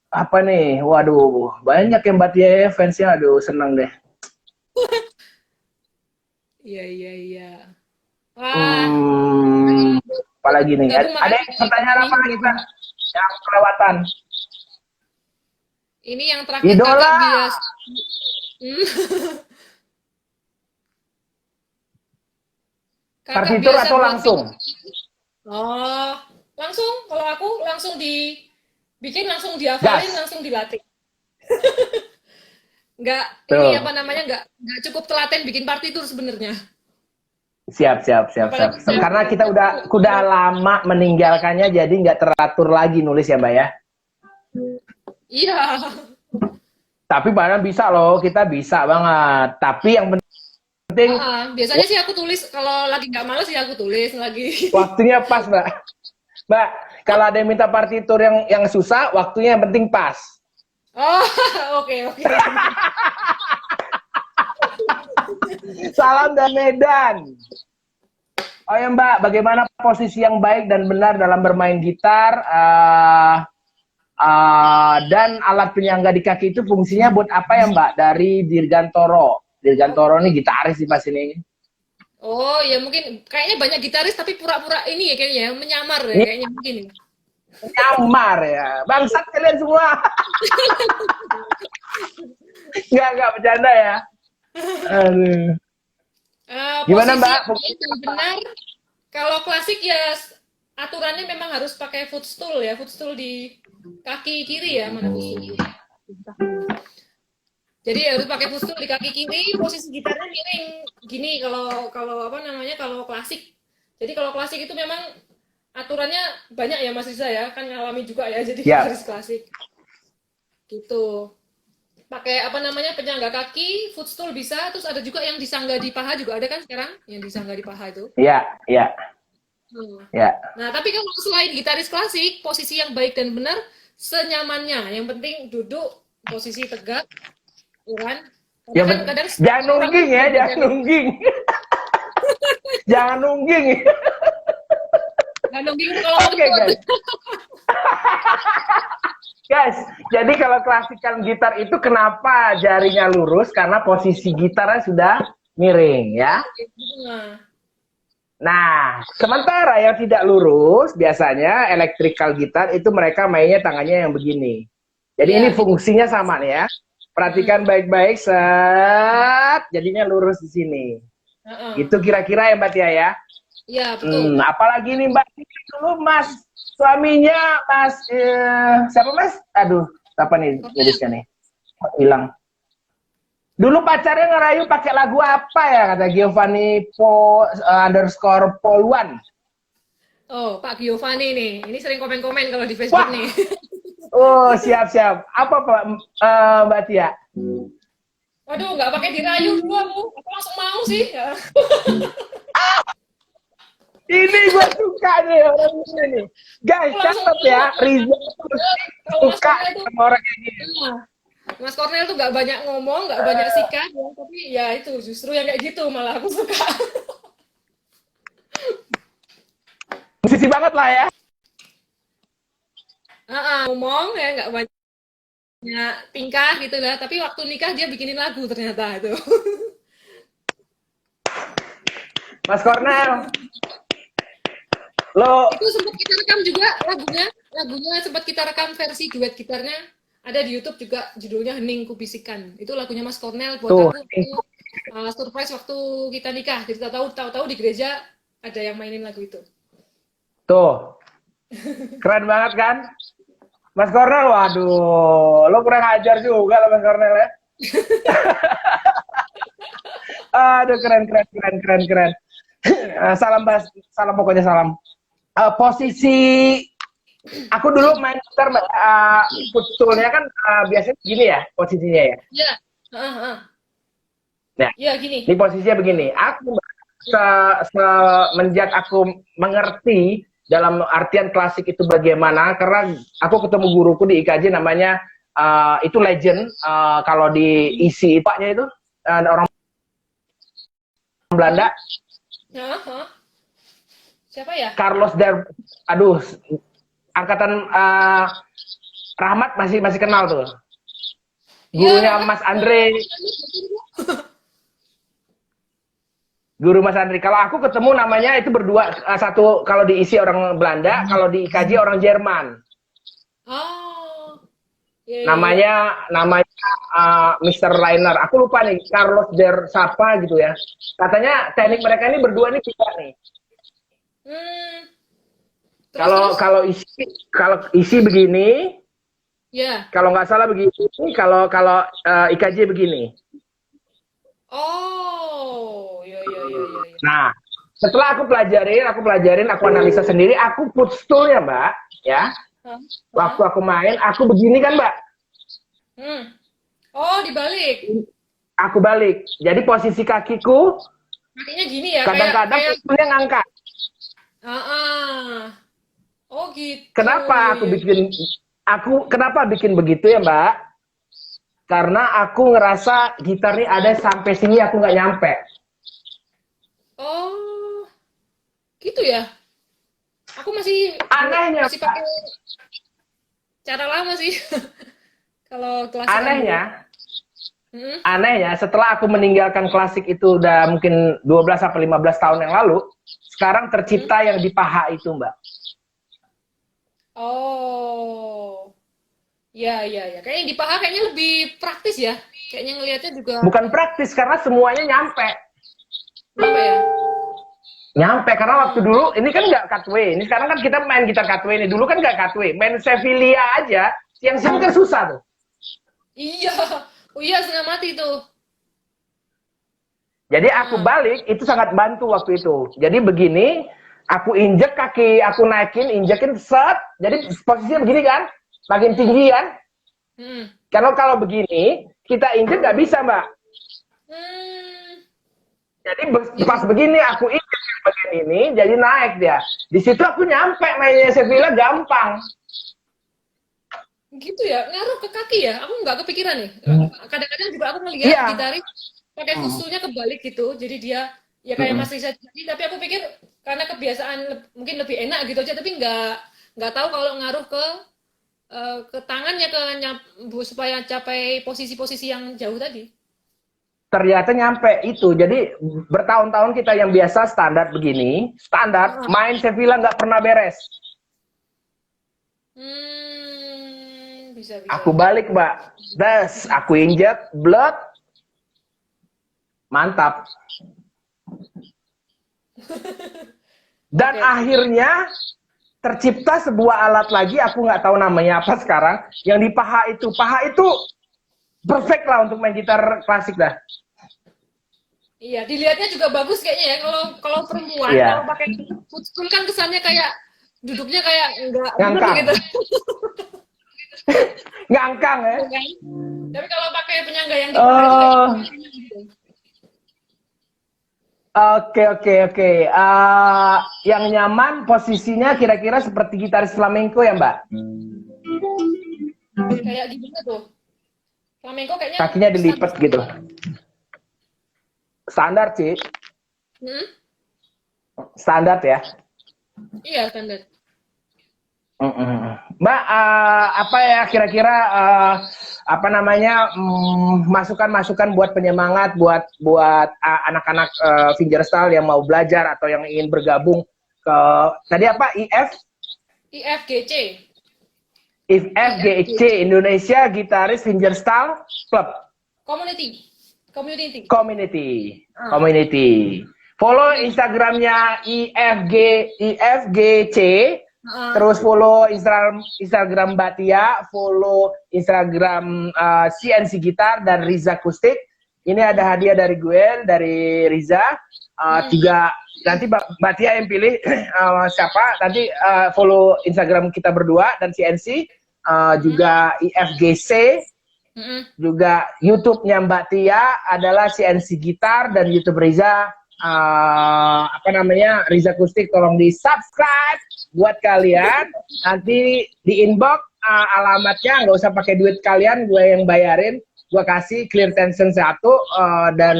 apa nih? Waduh, banyak yang Mbak Tia fansnya, aduh seneng deh. Iya. Wah. Apalagi nih? Ada pertanyaan apa lagi Pak? Yang kelewatan. Ini yang terakhir Idola. Kakak bias. Partitur atau langsung? Oh, langsung. Kalau aku langsung dibikin, langsung dihafalin, langsung dilatih. Ini apa namanya, nggak cukup telaten bikin partitur sebenarnya. Siap. Karena kita udah lama meninggalkannya, jadi nggak teratur lagi nulis ya Mbak ya? Iya. Tapi padahal bisa loh, kita bisa banget. Tapi yang penting... biasanya sih aku tulis, kalau lagi nggak males sih aku tulis lagi. Waktunya pas Mbak. Mbak, kalau ada yang minta partitur yang susah, waktunya yang penting pas. Oh, oke. Salam dari Medan. Oh ya Mbak, bagaimana posisi yang baik dan benar dalam bermain gitar dan alat penyangga di kaki itu fungsinya buat apa ya Mbak? Dari Dirgantoro. Dirgantoro ini gitaris sih pas ini. Oh ya mungkin kayaknya banyak gitaris tapi pura-pura ini ya kayaknya menyamar ya kayaknya mungkin. Nyamar ya, bangsat kalian semua. Enggak bercanda ya. Aduh. Gimana Posisi Mbak? yang baik dan benar, kalau klasik ya aturannya memang harus pakai footstool ya, footstool di kaki kiri ya, mana footstool? Jadi harus pakai footstool di kaki kiri, posisi gitarnya miring gini kalau kalau apa namanya kalau klasik. Jadi kalau klasik itu memang aturannya banyak ya Mas Riza ya, kan ngalami juga ya jadi Ya. gitaris klasik. Gitu. Pakai apa namanya penyangga kaki, footstool bisa, terus ada juga yang disangga di paha juga ada kan sekarang yang disangga di paha itu. Ya, ya, Hmm. ya. Nah, tapi kalau selain gitaris klasik, posisi yang baik dan benar senyamannya. Yang penting duduk posisi tegak, ya kan? Karena Ya kan kadang jangan orang nungging ya, beda-beda. jangan nungging. Jangan nungging. Nggak nungging kalau mau Oke, kentut. guys. Guys, jadi kalau klasikal gitar itu kenapa jarinya lurus? Karena posisi gitarnya sudah miring ya. Nah, Nah, sementara yang tidak lurus biasanya electrical gitar itu mereka mainnya tangannya yang begini. Jadi iya ini gitu. fungsinya sama nih ya. Perhatikan baik-baik, set, jadinya lurus di sini. Heeh. Itu kira-kira ya Mbak Tia ya. Iya, betul. Apalagi nih Mbak dulu Mas suaminya Mas siapa Mas? Aduh, apa nih Kornel. tulisnya nih? Hilang. Dulu pacarnya ngerayu pakai lagu apa ya kata Giovanni underscore Poluan. Oh, Pak Giovanni nih. Ini sering komen-komen kalau di Facebook Wah, nih. oh siap-siap. Apa Pak Mbak Tia? Waduh, nggak pakai dirayu dulu aku. Aku langsung mau sih. Ya. Ini gue suka nih orang ini nih. Guys, Aku langsung catat mau. ya. Riza Kalau Mas suka Kornel tuh, sama orang kayak gini. nah, Mas Kornel tuh nggak banyak ngomong, nggak banyak sikat, ya, tapi ya itu justru yang kayak gitu malah aku suka. Musisi banget lah ya. Ngomong ya nggak banyak tingkah gitu lah, tapi waktu nikah dia bikinin lagu ternyata itu. Mas Kornel, lo Itu sempat kita rekam juga lagunya, lagunya sempat kita rekam versi duet gitarnya. Ada di YouTube juga judulnya Hening Kubisikan. Itu lagunya Mas Kornel buat tuh. aku itu surprise waktu kita nikah. Jadi tahu-tahu di gereja ada yang mainin lagu itu. Tuh, keren banget kan? Mas Kornel, waduh, lo kurang ajar juga lo Mas Kornel ya. Aduh, keren. Salam Bas, salam pokoknya salam. Posisi aku dulu main gitar, footstoolnya kan biasanya gini ya posisinya ya. Iya. Heeh. Nah, Iya gini. ini posisinya begini. Aku semenjak aku mengerti dalam artian klasik itu bagaimana, karena aku ketemu guruku di IKJ namanya itu legend kalau di isi IPA-nya itu orang Belanda, Heeh. Siapa ya? Carlos aduh, angkatan Rahmat masih kenal tuh. Gurunya Iya. Mas Andre, guru Mas Andri. Kalau aku ketemu namanya itu berdua, satu kalau diisi orang Belanda, kalau di IKJ orang Jerman. Oh. Iya, iya, iya. Namanya Mr. Liner. Aku lupa nih Carlos siapa gitu ya. Katanya teknik mereka ini berdua nih bisa nih. Hmm. Terus Kalau terus? kalau isi begini, Ya. kalau nggak salah begini, kalau IKJ begini. Oh, iya iya iya iya. Iya. Nah, setelah aku pelajarin, aku analisa sendiri, aku put stool ya Mbak, ya. Hah? Waktu Hah? aku main, aku begini kan Mbak, Hmm. Oh, dibalik. aku balik. Jadi posisi kakiku Kakinya gini ya, kayak kadang-kadang kayak stoolnya ngangkat. Oh, gitu. Kenapa Iya iya. kenapa bikin begitu ya Mbak? Karena aku ngerasa gitar ini ada sampai sini aku nggak nyampe. Oh, gitu ya. Aku masih Anehnya, masih Mbak, pakai cara lama sih. Kalau klasikan dulu. anehnya, Hmm. setelah aku meninggalkan klasik itu udah mungkin 12 sampai 15 tahun yang lalu, sekarang Hmm. tercipta yang di paha itu, Mbak. Oh. Ya, ya, ya. Kayaknya di paha kayaknya lebih praktis ya. Kayaknya ngelihatnya juga Bukan praktis karena semuanya nyampe. apa ya? Nyampe karena waktu dulu ini kan nggak cutway. Ini sekarang kan kita main gitar cutway ini. Dulu kan nggak cutway. Main Sevilla aja siang-siang kan susah tuh. Iya, oh iya setengah mati tuh. Jadi aku Nah, balik itu sangat bantu waktu itu. Jadi begini, aku injek kaki, aku naikin, injekin set. Jadi posisinya begini kan, makin hmm, tinggi kan. hmm, Kalau begini, kita injek nggak bisa mbak. hmm, Jadi ya pas begini aku injek yang bagian ini, jadi naik dia. Di situ aku nyampe mainnya Sevilla gampang. gitu ya, ngaruh ke kaki ya. Aku nggak kepikiran nih. Kadang-kadang juga aku ngelihat Iya. gitaris pakai fusulnya kebalik gitu. Jadi dia ya kayak Mas Risa tadi, tapi aku pikir karena kebiasaan mungkin lebih enak gitu aja, tapi nggak tahu kalau ngaruh ke tangannya supaya capai posisi-posisi yang jauh tadi. Ternyata nyampe itu. Jadi bertahun-tahun kita yang biasa standar begini, standar Heeh. main Sevilla nggak pernah beres. Bisa Aku bisa. balik mbak, das, aku injek, blood, mantap. Dan Oke. akhirnya tercipta sebuah alat lagi, aku nggak tahu namanya apa sekarang, yang di paha itu. Paha itu perfect lah untuk main gitar klasik dah. Iya, dilihatnya juga bagus kayaknya ya. Kalau kalau perempuan kalau Iya, pakai footstool kan kesannya kayak duduknya kayak enggak bener ngangkang, gitu. ngangkang ya. Iya kan? Tapi kalau pakai penyangga yang di paha itu kayaknya Oh, enak gitu. oke oke oke. Yang nyaman posisinya kira-kira seperti gitaris flamenco ya mbak? Kayak gimana tuh? Flamenco kayaknya Kakinya standar. dilipat gitu. Standar sih, Hmm? standar ya. Iya, standar. Mbak, apa ya kira-kira apa namanya masukan-masukan buat penyemangat buat buat anak-anak fingerstyle yang mau belajar atau yang ingin bergabung ke tadi apa IFGC. IFGC IFGC. Indonesia Gitaris Fingerstyle Club Community. Community. Community Ah, Community. Follow ini. Instagramnya IFGC. Ah, Terus follow Instagram Batia, follow Instagram CNC Gitar dan Riza Akustik. Ini ada hadiah dari gue, dari Riza. hmm, Juga nanti Batia yang pilih siapa. Nanti follow Instagram kita berdua dan CNC. hmm, Juga IFGC, hmm. juga YouTube-nya Mbak Tia adalah CNC Gitar dan YouTube Riza apa namanya Riza Akustik. Tolong di subscribe buat kalian, nanti di inbox alamatnya, nggak usah pakai duit kalian, gue yang bayarin, gue kasih clear tension 1 dan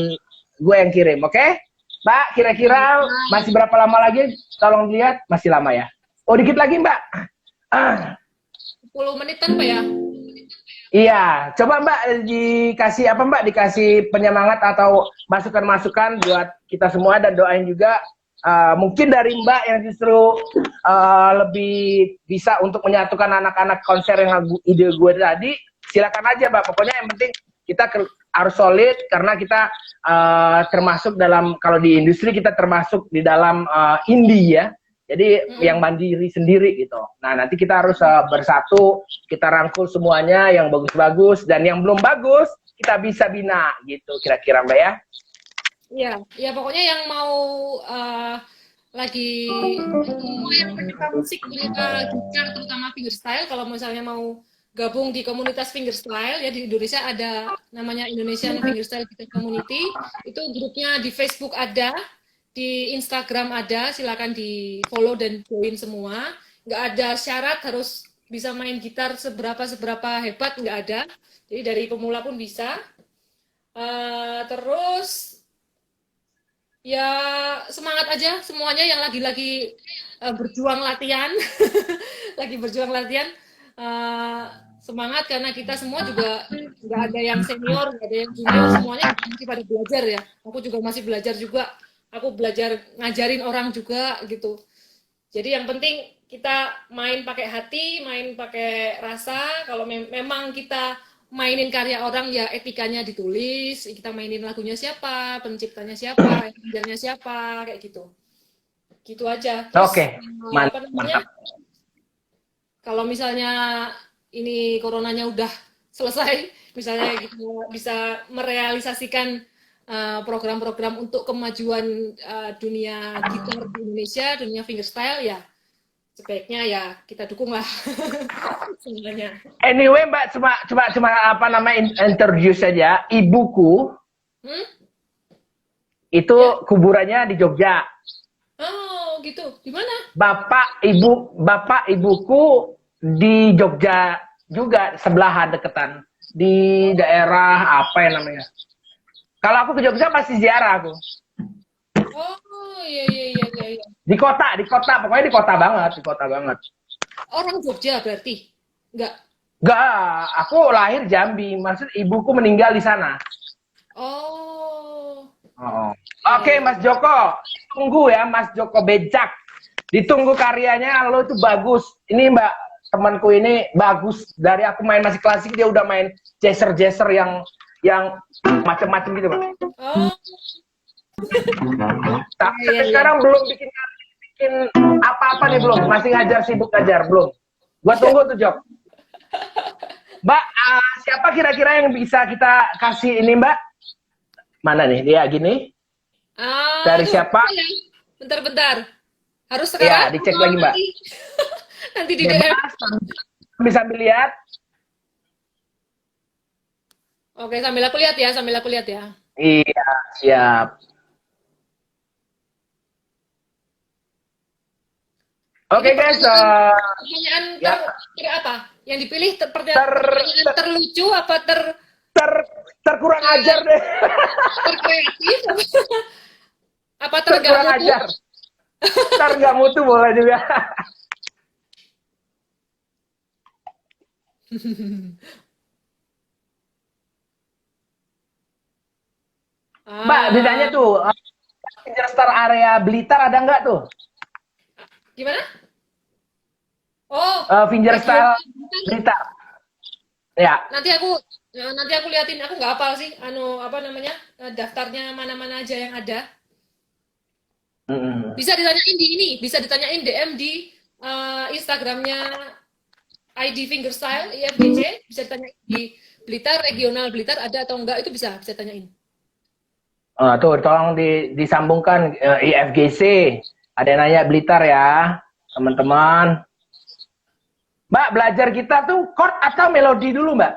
gue yang kirim, oke? Mbak, kira-kira masih berapa lama lagi? Tolong lihat, masih lama ya. Oh, dikit lagi Mbak. 10 menitan Pak ya? Iya, coba Mbak dikasih apa Mbak? Dikasih penyemangat atau masukan-masukan buat kita semua dan doain juga mungkin dari Mbak yang justru lebih bisa untuk menyatukan anak-anak konser yang ide gue tadi. Silakan aja Mbak. Pokoknya yang penting kita harus solid karena kita termasuk dalam kalau di industri kita termasuk di dalam indie ya. Jadi yang Mm-mm. mandiri sendiri gitu. Nah nanti kita harus bersatu, kita rangkul semuanya yang bagus-bagus dan yang belum bagus kita bisa bina gitu kira-kira Mbak ya. Iya, ya pokoknya yang mau lagi semua yang penyuka musik, penyuka gitar, terutama fingerstyle, kalau misalnya mau gabung di komunitas fingerstyle, ya di Indonesia ada namanya Indonesian Fingerstyle Guitar Community, itu grupnya di Facebook ada, di Instagram ada, silakan di follow dan join semua. Nggak ada syarat harus bisa main gitar seberapa hebat, nggak ada. Jadi dari pemula pun bisa. Terus ya semangat aja semuanya yang lagi-lagi berjuang latihan, lagi berjuang latihan. Eh, Semangat karena kita semua juga nggak ada yang senior, nggak ada yang junior, semuanya masih pada belajar ya. Aku juga masih belajar juga. Aku belajar ngajarin orang juga gitu. Jadi yang penting kita main pakai hati, main pakai rasa. Kalau memang kita mainin karya orang ya etikanya ditulis, kita mainin lagunya siapa, penciptanya siapa, arrangernya siapa, kayak gitu. Gitu aja. Terus Oke, apa mantap, namanya? mantap. Kalau misalnya ini coronanya udah selesai, misalnya kita bisa merealisasikan program-program untuk kemajuan dunia gitar di Indonesia, dunia fingerstyle ya sebaiknya ya kita dukung lah semuanya. Anyway, Mbak, cuma apa namanya introduce saja. Ibuku Hmm? itu Ya? kuburannya di Jogja. Oh gitu. Di mana? Bapak ibuku di Jogja juga sebelahan deketan di daerah apa ya namanya. Kalau aku ke Jogja pasti ziarah aku. Oh iya iya iya iya. Iya. Di kota, pokoknya di kota banget. Orang Jogja berarti? Enggak. Enggak, aku lahir Jambi, maksud ibuku meninggal di sana. Oh. Oh. Iya Oke, iya. Mas Joko, tunggu ya, Mas Joko Becak. Ditunggu karyanya, lo itu bagus. Ini Mbak, temanku ini bagus. Dari aku main musik klasik, dia udah main jazzer yang macem-macem gitu, Mbak. Oh Tapi iya iya iya. sekarang belum bikin apa-apa nih belum. Masih ngajar, sibuk ngajar belum. Gua tunggu tuh, Jok. Mbak, siapa kira-kira yang bisa kita kasih ini, Mbak? Mana nih? Dia gini. Dari Aduh, siapa? ya. Bentar-bentar. Harus Ya, sekarang dicek atau lagi, Mbak. nanti? Nanti di DM. Bebas. Bisa lihat. Oke, sambil aku lihat ya, sambil aku lihat ya. Iya, siap. Ini Oke, guys. pertanyaan Ya, ter apa? Yang dipilih ter, pertanyaan ter, terlucu apa ter, terkurang ajar deh. terkreatif apa tergak Terkurang mutu? ajar. Ntar nggak mutu boleh juga. Mbak, ditanya Ah, tuh, Star area Blitar ada nggak tuh? gimana? Oh, Fingerstyle regional. Blitar. Ya. Nanti aku liatin. Aku nggak hafal sih. Anu apa namanya daftarnya mana-mana aja yang ada. Mm-mm. Bisa ditanyain DM di Instagramnya ID Fingerstyle IFGC. Bisa ditanyain di Blitar regional Blitar ada atau enggak itu bisa tanyain. Tuh, tolong disambungkan IFGC. Ada yang nanya Blitar ya, teman-teman. Mbak, belajar kita tuh chord atau melodi dulu, Mbak?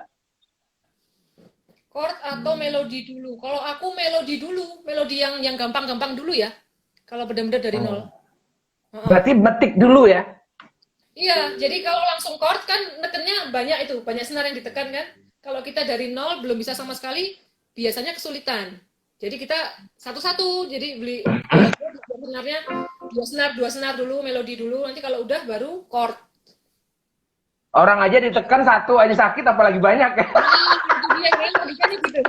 Chord atau melodi dulu. Kalau aku melodi dulu, melodi yang gampang-gampang dulu ya. Kalau benar-benar dari nol. Berarti metik dulu ya? Iya, jadi kalau langsung chord kan nekennya banyak senar yang ditekan kan. Kalau kita dari nol belum bisa sama sekali, biasanya kesulitan. Jadi kita satu-satu, jadi belajar senarnya dua senar dulu, melodi dulu. Nanti kalau udah baru chord. Orang aja ditekan satu aja sakit, apalagi banyak ya. Itu dia kan, logikanya gitu.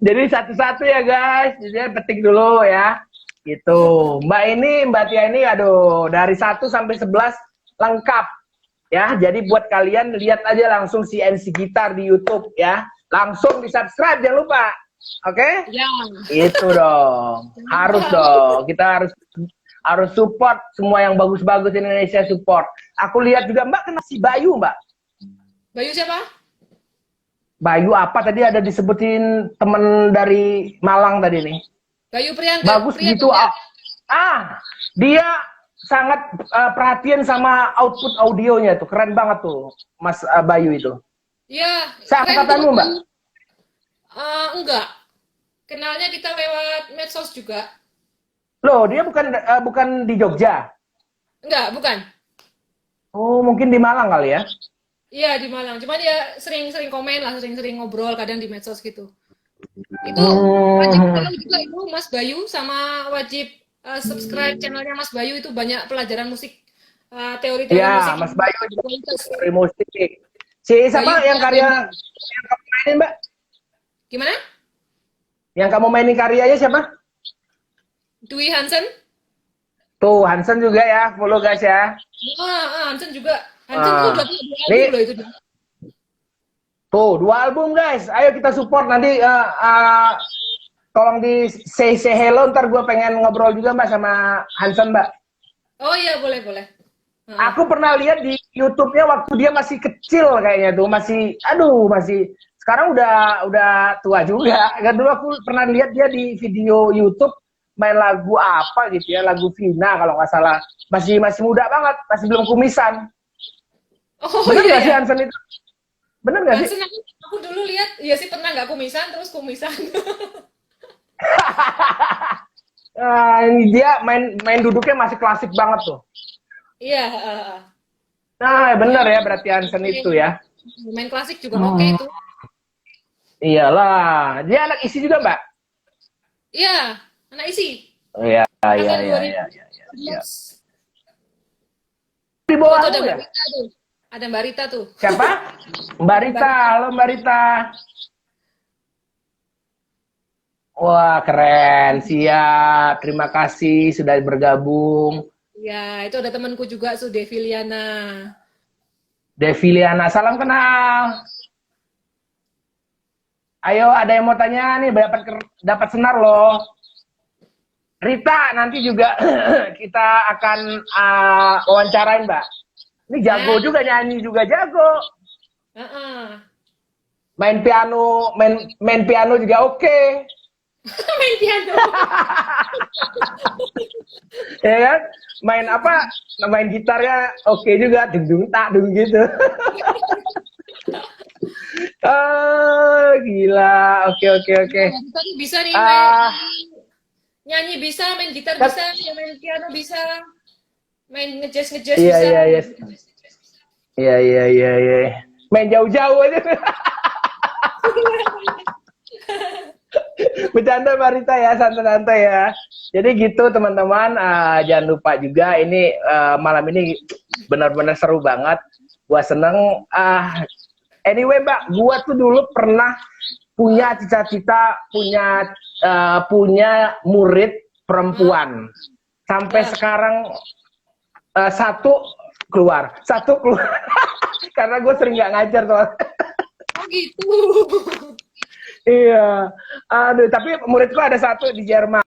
Jadi satu-satu ya guys, jadi petik dulu ya. Gitu. Mbak Tia ini aduh dari 1 sampai 11 lengkap. Ya, jadi buat kalian lihat aja langsung CNC Gitar di YouTube ya. Langsung di-subscribe jangan lupa. Oke? Ya. Itu dong. Harus dong. Kita harus support semua yang bagus-bagus di Indonesia, support. Aku lihat juga Mbak kena si Bayu, Mbak. Bayu siapa? Bayu apa tadi ada disebutin temen dari Malang tadi nih. Bayu Priyanka. Bagus gitu. Dia sangat perhatian sama output audionya tuh. Keren banget tuh Mas Bayu itu. Iya, Seangkatanmu, Mbak? Enggak. Kenalnya kita lewat medsos juga. Loh, dia bukan di Jogja. Enggak, bukan. Oh, mungkin di Malang kali ya. Iya, di Malang. Cuman dia sering-sering komen lah, sering-sering ngobrol kadang di medsos gitu. Itu wajib follow juga itu Mas Bayu, sama wajib subscribe channelnya Mas Bayu, itu banyak pelajaran musik, teori-teori musik. Ya, Mas Bayu itu teori musik. Si siapa yang kamu mainin, Mbak? Gimana? Yang kamu mainin karyanya siapa? Dwi Hansen. Tuh, Hansen juga ya, follow guys ya. Hansen juga Hansen tuh Ah, udah punya 2 album nih loh itu dia. tuh 2 album guys. Ayo kita support nanti. Tolong di say hello. Ntar gue pengen ngobrol juga Mbak sama Hansen Mbak. Oh iya, boleh, boleh. Heeh. Aku pernah lihat di YouTube-nya waktu dia masih kecil kayaknya tuh, masih sekarang udah tua juga. Kan dulu aku pernah lihat dia di video YouTube main lagu apa gitu ya, lagu Vina kalau nggak salah. Masih masih muda banget, masih belum kumisan. Oh Bener iya nggak ya. sih Hansen itu? Bener nggak sih? Hansen aku dulu lihat, ya sih pernah nggak kumisan, terus kumisan. Ini dia main main duduknya masih klasik banget tuh. Iya, heeh. Nah, Main bener ya berarti Hansen oke. itu ya. Main klasik juga oke Hmm, itu. iyalah, dia anak isi juga Mbak. Iya, anak isi. Oh, iya, iya, Angkatan iya, iya, iya, iya, iya. 2011. Di Oh, itu ada bawahmu Mbak ya? Rita tuh. Ada Mbak Rita tuh. Siapa? Mbak Mbak Rita, Rita. halo Mbak Rita. Wah, keren. Siap. Terima kasih sudah bergabung. Iya, itu ada temanku juga tuh, Deviliana. Deviliana, salam kenal. Ayo, ada yang mau tanya nih, dapat senar loh. Rita, nanti juga kita akan wawancarain, Mbak. Ini jago Nah, juga, nyanyi juga jago. heeh. Main piano juga oke. Main piano. Ya kan? Main apa? Main gitarnya oke juga, dung dung tak dung gitu. Oh, gila. Oke, oke, oke. Nah, tadi bisa nih main Ah, nyanyi bisa, main gitar kan, bisa, main piano bisa, main ngejazz iya, bisa. iya, iya. Iya, iya, iya, iya. Main jauh-jauh aja. Bercanda Marita ya, santai-santai ya. Jadi gitu teman-teman, jangan lupa juga ini malam ini benar-benar seru banget. Gua seneng. Anyway Mbak, gua tuh dulu pernah punya cita-cita punya murid Hah? perempuan. Sampai Nah, sekarang satu keluar karena gue sering nggak ngajar tuh. oh gitu. Iya, aduh, tapi muridku ada satu di Jerman.